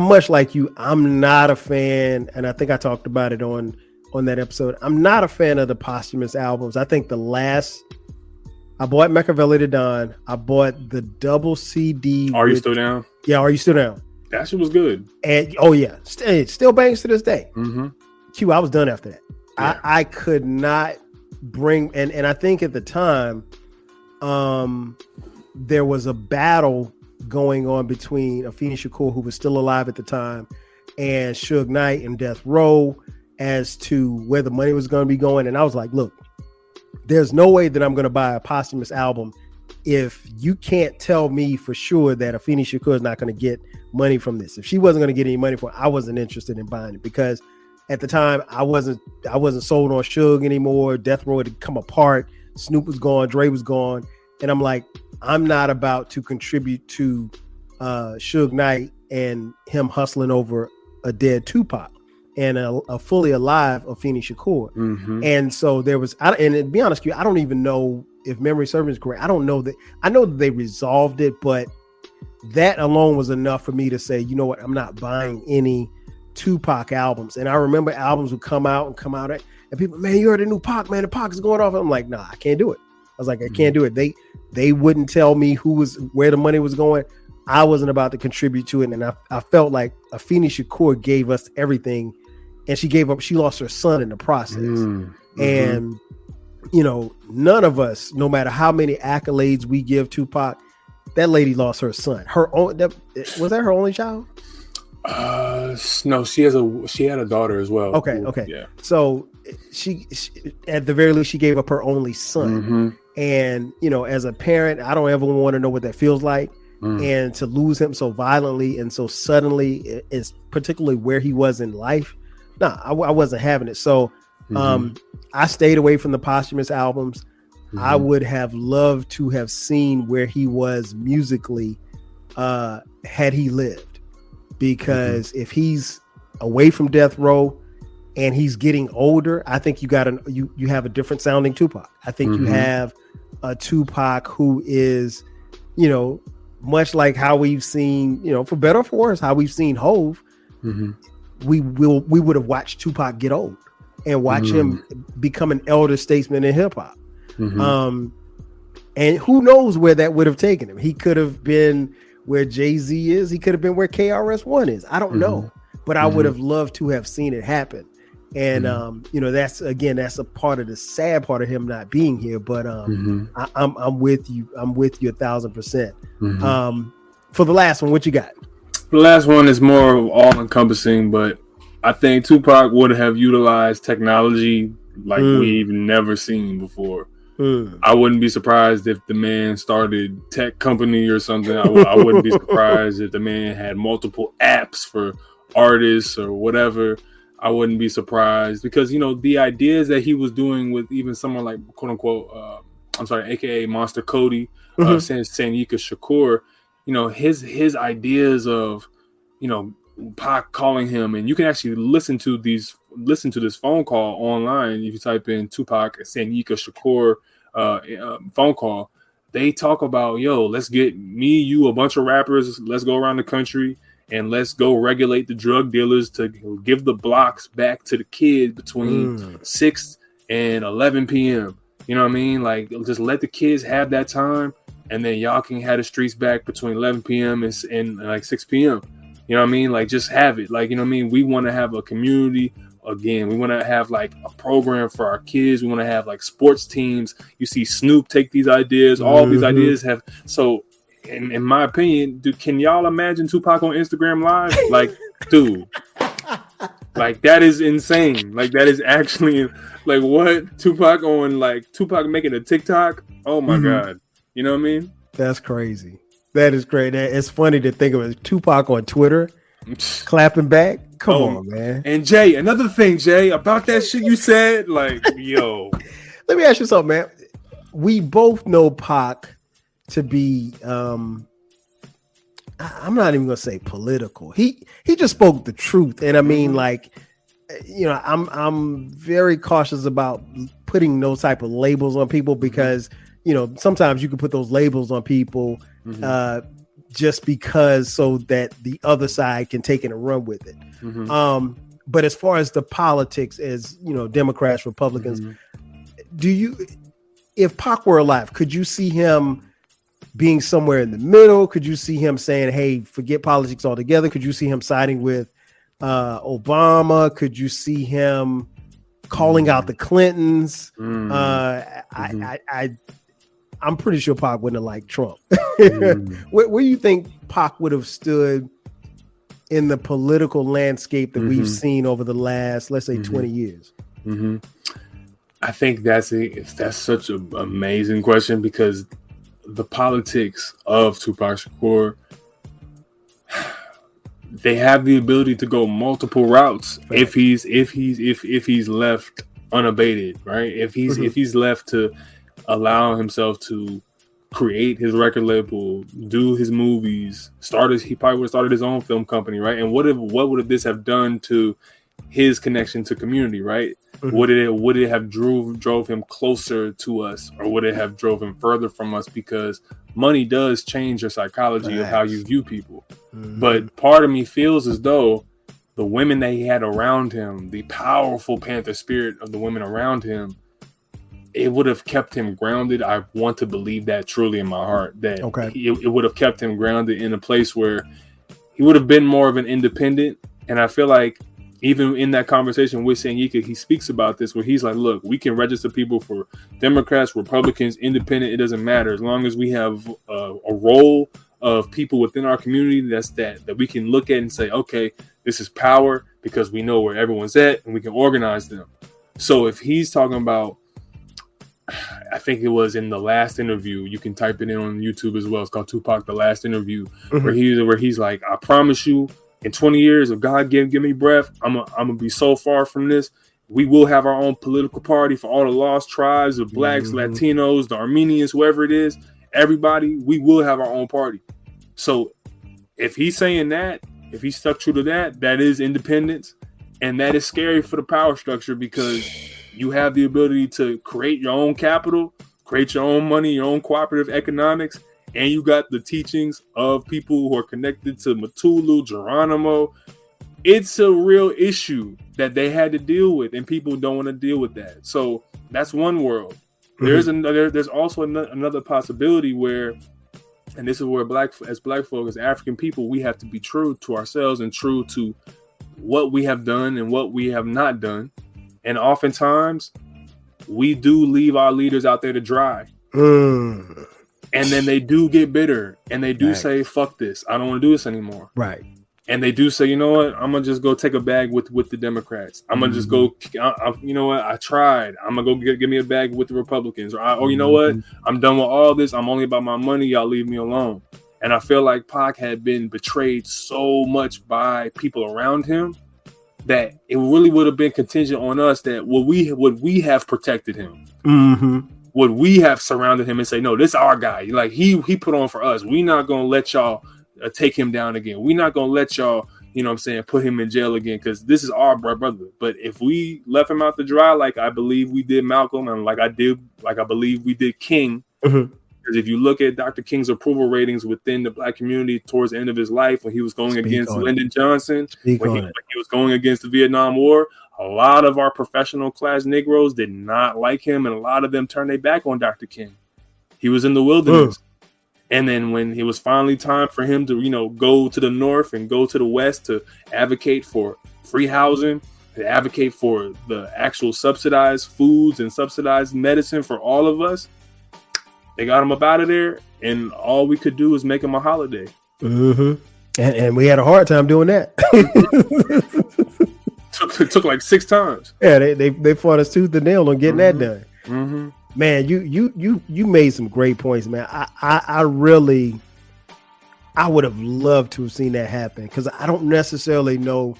much like you. I'm not a fan, and I think I talked about it on that episode. I'm not a fan of the posthumous albums. I think I bought Machiavelli to Dawn. I bought the double CD. Are You Still Down? Yeah, Are You Still Down? That shit was good. And it still bangs to this day. Q, I was done after that. Yeah. I could not bring, and I think at the time, there was a battle going on between Afeni Shakur, who was still alive at the time, and Suge Knight and Death Row as to where the money was going to be going. And I was like, look, there's no way that I'm going to buy a posthumous album if you can't tell me for sure that Afeni Shakur is not going to get money from this. If she wasn't going to get any money for it, I wasn't interested in buying it, because at the time I wasn't sold on Suge anymore. Death Row had come apart. Snoop was gone. Dre was gone. And I'm like, I'm not about to contribute to Suge Knight and him hustling over a dead Tupac and a fully alive Afeni Shakur. And so there was, and to be honest with you, I don't even know if memory serves is correct. I don't know that. I know that they resolved it, but that alone was enough for me to say, you know what, I'm not buying any Tupac albums. And I remember albums would come out, and people, man, you heard a new Pac, man, the Pac is going off. I'm like, nah, I can't do it. I was like, I can't do it. They wouldn't tell me where the money was going. I wasn't about to contribute to it. And I felt like Afeni Shakur gave us everything, and she lost her son in the process. And, none of us, no matter how many accolades we give Tupac, that lady lost her son. Was that her only child? No, she had a daughter as well. Okay. Yeah. So she at the very least, she gave up her only son. And, as a parent, I don't ever want to know what that feels like. And to lose him so violently and so suddenly, is particularly where he was in life. No, I wasn't having it. So I stayed away from the posthumous albums. I would have loved to have seen where he was musically had he lived, because if he's away from death row and he's getting older, I think you have a different sounding Tupac. I think you have a Tupac who is, much like how we've seen, for better or for worse, how we've seen Hove. We would have watched Tupac get old and watch him become an elder statesman in hip hop. And who knows where that would have taken him? He could have been where Jay-Z is. He could have been where KRS-One is. I don't know, but I would have loved to have seen it happen. And that's a part of the sad part of him not being here. But I'm with you. I'm with you 1,000%. For the last one, what you got? The last one is more all encompassing, but I think Tupac would have utilized technology like we've never seen before. I wouldn't be surprised if the man started tech company or something. I wouldn't be surprised if the man had multiple apps for artists or whatever. I wouldn't be surprised because, the ideas that he was doing with even someone like quote unquote, AKA Monster Cody, Sanika Shakur, his ideas of, Pac calling him, and you can actually listen to this phone call online. If you type in Tupac Sanika Shakur phone call, they talk about, let's get me, you, a bunch of rappers, let's go around the country and let's go regulate the drug dealers to give the blocks back to the kids between 6 and 11 p.m. You know what I mean? Like, just let the kids have that time, and then y'all can have the streets back between 11 p.m. and like 6 p.m. You know what I mean? Like, just have it. Like, you know what I mean? We want to have a community. Again, we want to have like a program for our kids. We want to have like sports teams. You see Snoop take these ideas. All these ideas have. So, in my opinion, can y'all imagine Tupac on Instagram Live? Like, dude, like that is insane. Like, that is actually like what Tupac making a TikTok. Oh my God. You know what I mean? That's crazy. That is great. It's funny to think of it. Tupac on Twitter clapping back. Come on, man. And Jay, another thing, Jay, about that shit you said, like, yo. Let me ask you something, man. We both know Pac to be I'm not even gonna say political. He just spoke the truth. And I mean, like, I'm very cautious about putting those type of labels on people because sometimes you can put those labels on people just because so that the other side can take it and run with it. But as far as the politics, as Democrats, Republicans, if Pac were alive, could you see him being somewhere in the middle? Could you see him saying, hey, forget politics altogether? Could you see him siding with Obama? Could you see him calling out the Clintons? I'm pretty sure Pac wouldn't have liked Trump. Where do you think Pac would have stood in the political landscape that we've seen over the last, let's say, 20 years? I think that's such an amazing question because the politics of Tupac Shakur, they have the ability to go multiple routes if he's left unabated, right? If he's left to allow himself to create his record label, do his movies, he probably would have started his own film company, right? And what would this have done to his connection to community, right? Would it have drove him closer to us, or would it have drove him further from us? Because money does change your psychology of how you view people. But part of me feels as though the women that he had around him, the powerful Panther spirit of the women around him, it would have kept him grounded. I want to believe that truly in my heart, that it would have kept him grounded in a place where he would have been more of an independent. And I feel like even in that conversation with Sanyika, he speaks about this, where he's like, look, we can register people for Democrats, Republicans, independent. It doesn't matter. As long as we have a role of people within our community that we can look at and say, okay, this is power, because we know where everyone's at and we can organize them. So if he's talking about I think it was in the last interview. You can type it in on YouTube as well. It's called Tupac, The Last Interview, where he's like, I promise you, in 20 years, if God give me breath, I'm gonna be so far from this. We will have our own political party for all the lost tribes, the blacks, Latinos, the Armenians, whoever it is, everybody. We will have our own party. So if he's saying that, if he stuck true to that, that is independence, and that is scary for the power structure because you have the ability to create your own capital, create your own money, your own cooperative economics, and you got the teachings of people who are connected to Matulu, Geronimo. It's a real issue that they had to deal with, and people don't want to deal with that. So that's one world. There's also another possibility where, and this is where black folk, as African people, we have to be true to ourselves and true to what we have done and what we have not done. And oftentimes we do leave our leaders out there to dry. And then they do get bitter and they do say, fuck this. I don't want to do this anymore. Right. And they do say, you know what? I'm going to just go take a bag with the Democrats. I'm going to just go, you know what? I tried. I'm going to go give me a bag with the Republicans. Or you know what? I'm done with all this. I'm only about my money. Y'all leave me alone. And I feel like Pac had been betrayed so much by people around him that it really would have been contingent on us that would we have protected him? Would we have surrounded him and say, no, this is our guy. Like he put on for us. We're not going to let y'all take him down again. We're not going to let y'all, you know what I'm saying, put him in jail again because this is our brother. But if we left him out to dry, like I believe we did Malcolm and like I believe we did King, because if you look at Dr. King's approval ratings within the black community towards the end of his life, when he was going against Lyndon Johnson, when he was going against the Vietnam War, a lot of our professional class Negroes did not like him, and a lot of them turned their back on Dr. King. He was in the wilderness. And then when it was finally time for him to, you know, go to the north and go to the west to advocate for free housing, to advocate for the actual subsidized foods and subsidized medicine for all of us, they got him up out of there, and all we could do was make him a holiday. And we had a hard time doing that. Took like 6 times. Yeah, they fought us tooth and nail on getting that done. Man, you made some great points, man. I really would have loved to have seen that happen because I don't necessarily know.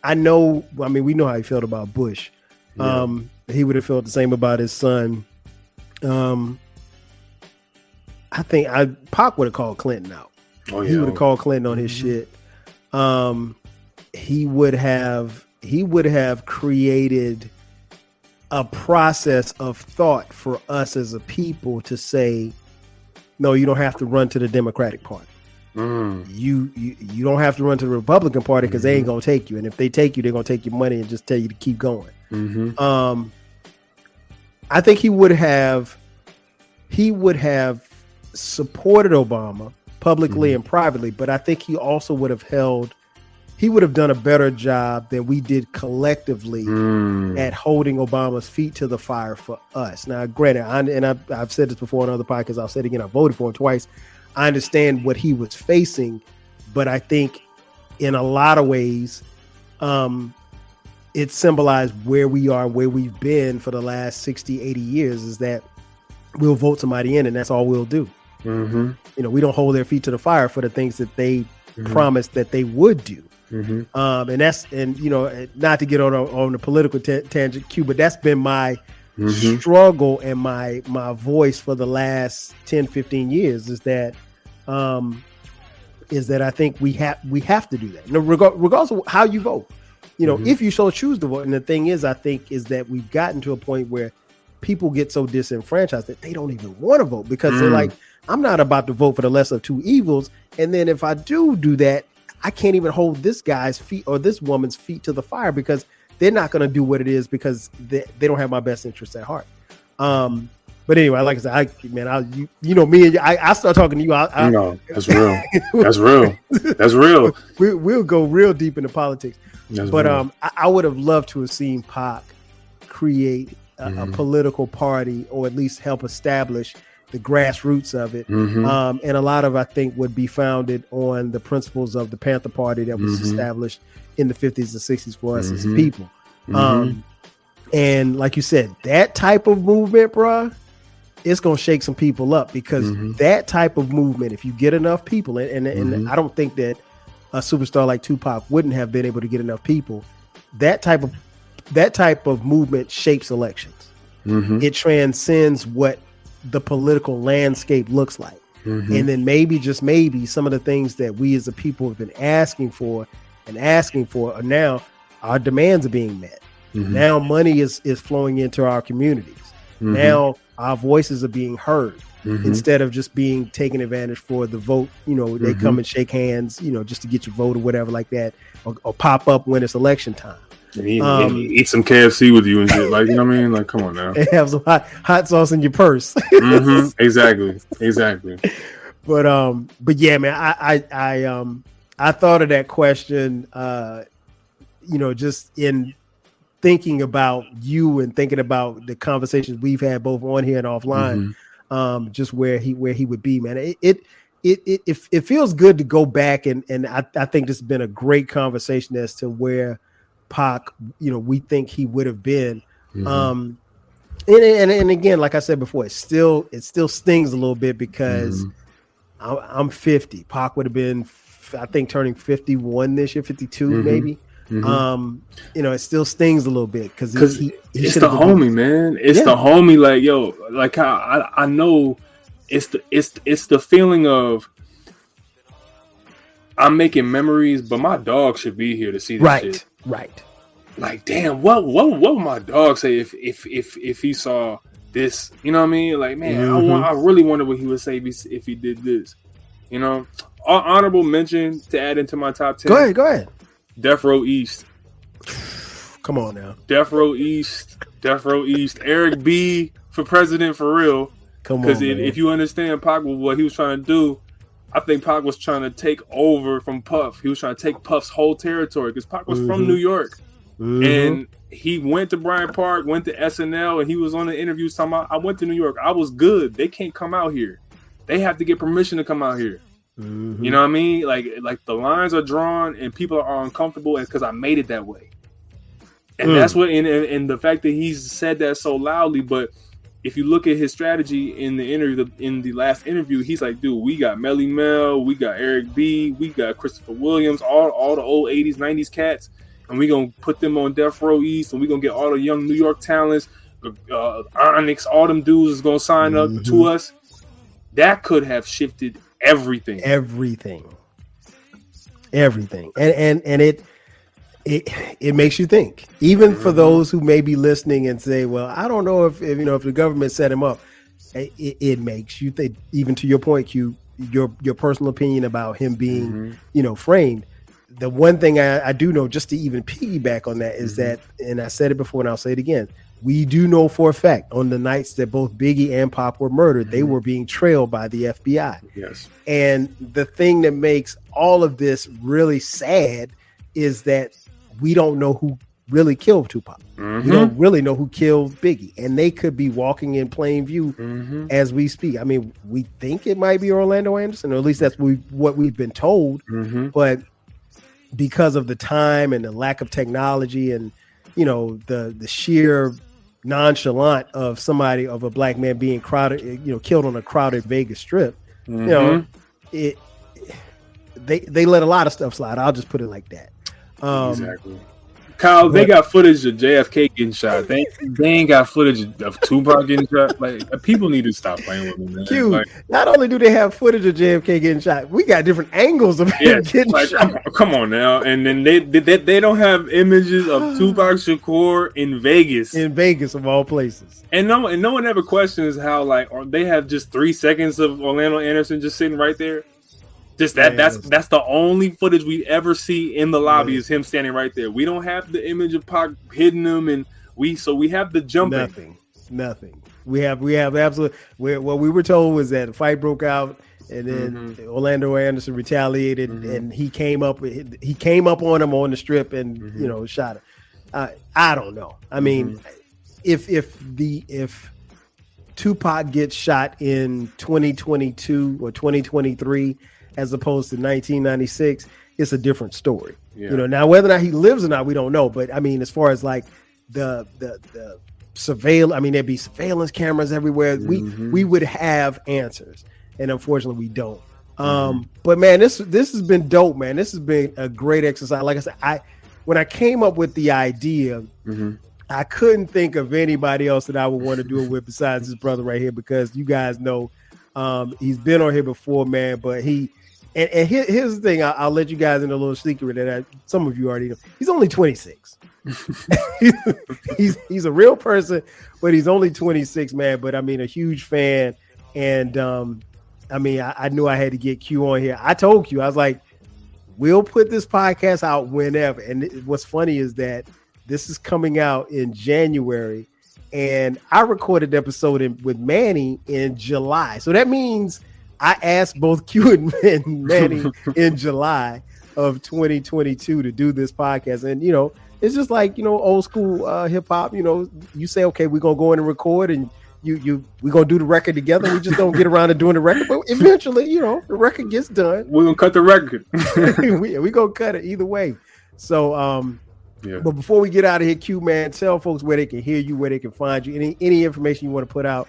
I know. I mean, we know how he felt about Bush. He would have felt the same about his son. I think Pac would have called Clinton out. He would have called Clinton on his shit. He would have created a process of thought for us as a people to say, no, you don't have to run to the Democratic Party. You don't have to run to the Republican Party because they ain't gonna take you, and if they take you, they're gonna take your money and just tell you to keep going. I think he would have supported Obama publicly and privately, but I think he also would have done a better job than we did collectively at holding Obama's feet to the fire for us. Now, granted, I've said this before on other podcasts, I'll say it again, I voted for him twice. I understand what he was facing, but I think in a lot of ways, it symbolized where we are, where we've been for the last 60, 80 years, is that we'll vote somebody in and that's all we'll do. You know, we don't hold their feet to the fire for the things that they promised that they would do. And you know, not to get on the political tangent, Q, but that's been my struggle and my voice for the last 10, 15 years is that I think we have to do that. Now, regardless of how you vote, you know, if you so choose to vote. And the thing is, I think is that we've gotten to a point where people get so disenfranchised that they don't even want to vote because they're like, I'm not about to vote for the lesser of two evils. And then if I do that, I can't even hold this guy's feet or this woman's feet to the fire because they're not going to do what it is because they don't have my best interests at heart. But anyway, like I said, you know me and you, I start talking to you. No, that's real. That's real. That's real. We'll go real deep into politics. That's but real. I would have loved to have seen Pac create a political party or at least help establish the grassroots of it. And a lot of, I think, would be founded on the principles of the Panther Party that was established in the 50s and 60s for us as people. And like you said, that type of movement, bruh, it's gonna shake some people up, because that type of movement, if you get enough people, and I don't think that a superstar like Tupac wouldn't have been able to get enough people. That type of movement shapes elections. It transcends what the political landscape looks like. And then maybe, just maybe, some of the things that we as a people have been asking for are now our demands are being met. Now money is flowing into our communities. Now our voices are being heard, instead of just being taken advantage for the vote. They come and shake hands, just to get your vote or whatever like that, or pop up when it's election time. And eat some KFC with you and shit. Like, you know what I mean? Like, come on now. And have some hot sauce in your purse. Exactly. But yeah, man, I thought of that question, just in thinking about you and thinking about the conversations we've had both on here and offline, just where he would be, man. It feels good to go back and I think this has been a great conversation as to where Pac, we think he would have been. And again, like I said before, it still stings a little bit, because I'm 50. Pac would have been, I think, turning 51 this year, 52 maybe. It still stings a little bit, because it's the homie, man. It's the homie. Like, yo, like I know it's the feeling of I'm making memories, but my dog should be here to see this shit. Right. Like, damn, what would my dog say if he saw this? You know what I mean? Like, man, I really wonder what he would say if he did this. Honorable mention to add into my top 10. Go ahead. Death Row East. Come on now. Death Row East. Eric B for president, for real. Come on. Because if you understand Pac, what he was trying to do, I think Pac was trying to take over from Puff. He was trying to take Puff's whole territory, because Pac was from New York. And he went to Bryant Park, went to SNL, and he was on the interviews talking about, I went to New York. I was good. They can't come out here. They have to get permission to come out here. You know what I mean? Like the lines are drawn and people are uncomfortable because I made it that way. And that's what, and the fact that he's said that so loudly, but if you look at his strategy in the interview, in the last interview, he's like, dude, we got Melly Mel, we got Eric B, we got Christopher Williams, all the old 80s, 90s cats, and we gonna put them on Death Row East, and we gonna get all the young New York talents, Onyx, all them dudes is gonna sign up to us. That could have shifted everything. And it makes you think, even for those who may be listening and say, well, I don't know if the government set him up. It makes you think, even to your point, Q, your personal opinion about him being, framed. The one thing I do know, just to even piggyback on that, is that, and I said it before and I'll say it again, we do know for a fact on the nights that both Biggie and Pop were murdered, they were being trailed by the FBI. Yes. And the thing that makes all of this really sad is that we don't know who really killed Tupac. We don't really know who killed Biggie. And they could be walking in plain view as we speak. I mean, we think it might be Orlando Anderson, or at least that's what we've been told. But because of the time and the lack of technology and, the sheer nonchalant of a black man being killed on a crowded Vegas strip, they let a lot of stuff slide. I'll just put it like that. Exactly. Kyle, they got footage of JFK getting shot. They ain't got footage of Tupac getting shot. Like, people need to stop playing with me, man. Q, not only do they have footage of JFK getting shot, we got different angles of him getting shot. Come on now. And then they don't have images of Tupac Shakur in Vegas. In Vegas, of all places. And no one ever questions how, or they have just 3 seconds of Orlando Anderson just sitting right there. Just that's the only footage we ever see in the lobby is him standing right there. We don't have the image of Pac hitting him, and we have the jumping. Nothing. We have absolutely. What we were told was that a fight broke out, and then Orlando Anderson retaliated, and he came up on him on the strip and shot him. I don't know. I mean, if Tupac gets shot in 2022 or 2023. As opposed to 1996, it's a different story. Now whether or not he lives or not, we don't know. But I mean, as far as the surveil. I mean, there'd be surveillance cameras everywhere. We would have answers, and unfortunately, we don't. But man, this has been dope, man. This has been a great exercise. Like I said, when I came up with the idea, I couldn't think of anybody else that I would want to do it with besides this brother right here, because you guys know he's been on here before, man. But here's the thing. I'll let you guys in a little secret that some of you already know. He's only 26. he's a real person, but he's only 26, man. But I mean, a huge fan, and I mean, I knew I had to get Q on here. I told Q, I was like, we'll put this podcast out whenever. And what's funny is that this is coming out in January, and I recorded the episode with Manny in July. So that means I asked both Q and Manny in July of 2022 to do this podcast. And, you know, it's just like, you know, old school hip hop. You know, you say, okay, we're going to go in and record, and we're going to do the record together. We just don't get around to doing the record. But eventually, you know, the record gets done. We're going to cut the record. we going to cut it either way. So, but before we get out of here, Q, man, tell folks where they can hear you, where they can find you. Any information you want to put out,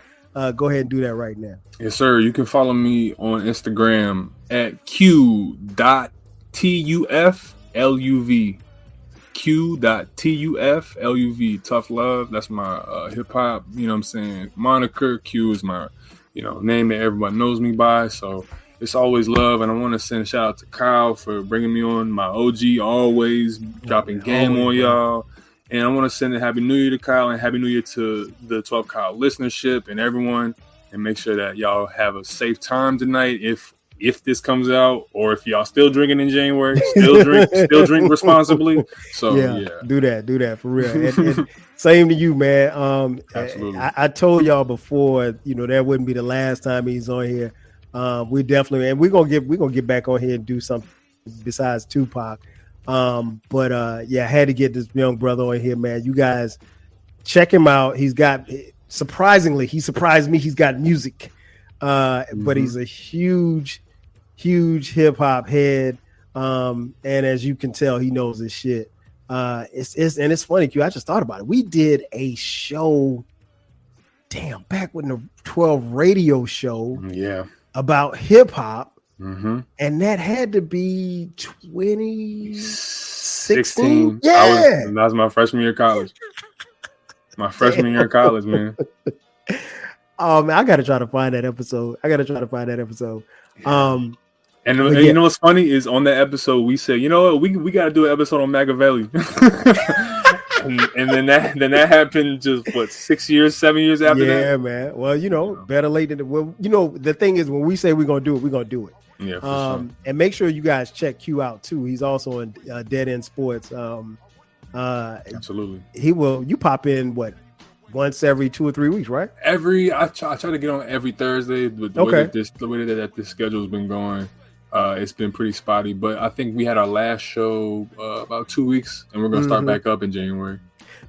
go ahead and do that right now. Yes, sir. You can follow me on Instagram at q.tufluv. q.tufluv. Tough Love. That's my hip hop, you know what I'm saying, moniker. Q is my, you know, name that everybody knows me by. So it's always love. And I want to send a shout out to Kyle for bringing me on, my OG, always dropping game on y'all. And I want to send a Happy New Year to Kyle and Happy New Year to the 12 Kyle listenership and everyone. And make sure that y'all have a safe time tonight. If this comes out, or if y'all still drinking in January, still drink responsibly. So yeah. do that for real. And same to you, man. Absolutely. I told y'all before, you know, that wouldn't be the last time he's on here. We definitely, and we're gonna get back on here and do something besides Tupac. But I had to get this young brother on here, man. You guys check him out. He surprised me. He's got music, but he's a huge hip hop head. And as you can tell, he knows his shit. It's funny, Q. I just thought about it. We did a show, back when the 12 radio show, about hip hop. And that had to be 2016. Yeah, that was my freshman year of college. My freshman year of college, man. Oh man, I gotta try to find that episode. And you know what's funny is on that episode we said, you know what, we got to do an episode on Machiavelli. and then that happened just 7 years after that. Yeah, man. Well, you know, better late than the thing is, when we say we're gonna do it, we're gonna do it. Yeah, for sure. And make sure you guys check Q out too. He's also in Dead End Sports. Absolutely. You pop in once every 2 or 3 weeks, right? I try to get on every Thursday, but the way that this schedule's been going, it's been pretty spotty. But I think we had our last show about 2 weeks, and we're gonna start back up in January.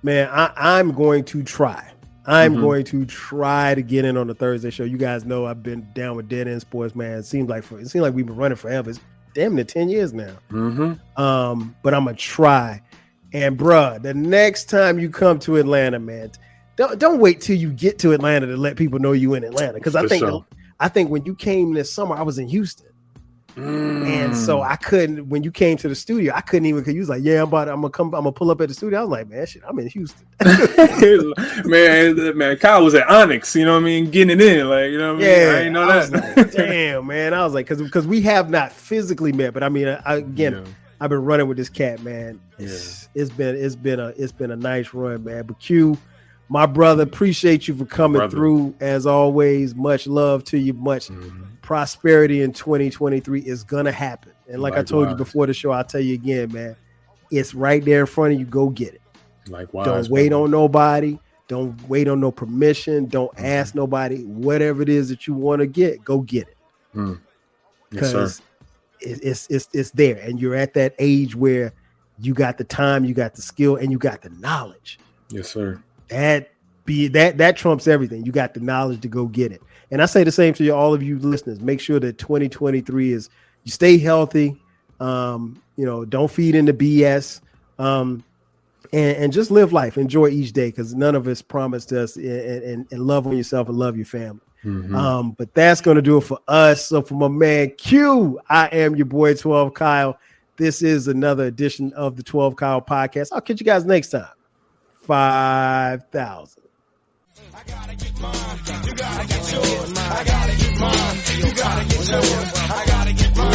Man, I'm going to try. I'm going to try to get in on the Thursday show. You guys know I've been down with Dead End Sports, man. It seems like we've been running forever. It's damn near 10 years now. But I'm gonna try. And bruh, the next time you come to Atlanta, man, don't wait till you get to Atlanta to let people know you in Atlanta. Because I think when you came this summer, I was in Houston. And so I couldn't, when you came to the studio, I couldn't even, because you was like, I'm gonna pull up at the studio. I was like, man, shit, I'm in Houston. man, Kyle was at Onyx, you know what I mean, getting it in, like, you know what I mean? Yeah, I didn't know that. Like, damn, man. I was like, because we have not physically met, but I mean, I've been running with this cat, man. It's been a nice run, man. But Q, my brother, appreciate you for coming through as always. Much love to you. Much prosperity in 2023 is gonna happen. And like I told you before the show, I'll tell you again, man. It's right there in front of you. Go get it. Likewise. Don't wait on nobody. Don't wait on no permission. Don't ask nobody. Whatever it is that you want to get, go get it. Because it's there, and you're at that age where you got the time, you got the skill, and you got the knowledge. Yes, sir. That trumps everything. You got the knowledge to go get it. And I say the same to all of you listeners. Make sure that 2023 is, you stay healthy. Don't feed into BS. and just live life, enjoy each day, because none of us promised us, and love on yourself and love your family. But that's going to do it for us. So for my man Q, I am your boy 12 Kyle. This is another edition of the 12 Kyle podcast. I'll catch you guys next time. 5,000. I gotta get mine. You gotta get yours. I gotta get mine. You gotta get yours. I gotta get mine.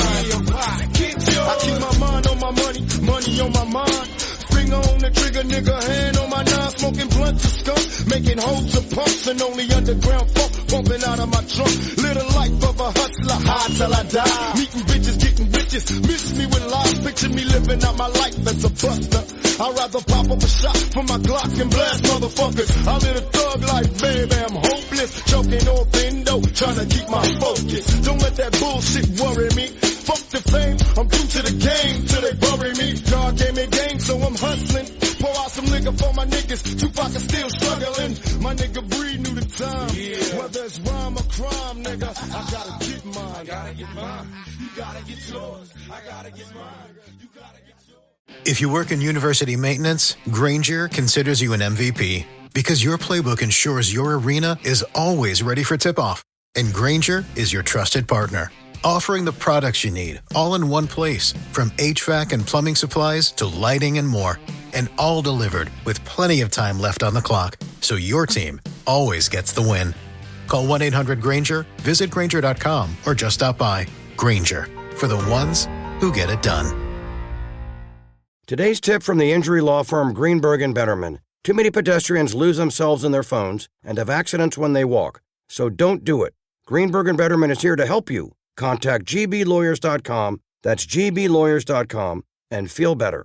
I keep my mind on my money, money on my mind. Finger on the trigger, nigga, hand on my nine, smoking blunt to skunk, making holes to pumps and only underground funk pumping out of my trunk. Live the life of a hustler, high till I die. Meeting bitches, getting riches, miss me with lies, picture me living out my life as a buster. I'd rather pop up a shot from my Glock and blast motherfuckers. I live a thug life, baby, I'm hopeless, choking on window, trying to keep my focus. Don't let that bullshit worry me. Fuck the fame, I'm due to the game till they bury me. God gave me game, so I'm hustling. Pour out some liquor for my niggas. Tupac is still struggling. My nigga Breed knew the time. Yeah. Whether it's rhyme or crime, nigga, I gotta get mine. I gotta get mine. You gotta get yours. I gotta get mine. You gotta get yours. If you work in university maintenance, Granger considers you an MVP because your playbook ensures your arena is always ready for tip-off. And Granger is your trusted partner, offering the products you need all in one place, from HVAC and plumbing supplies to lighting and more, and all delivered with plenty of time left on the clock, so your team always gets the win. Call 1-800-GRANGER, visit Granger.com, or just stop by. Granger, for the ones who get it done. Today's tip from the injury law firm Greenberg and Betterman. Too many pedestrians lose themselves in their phones and have accidents when they walk. So don't do it. Greenberg and Betterman is here to help you. Contact gblawyers.com, that's gblawyers.com, and feel better.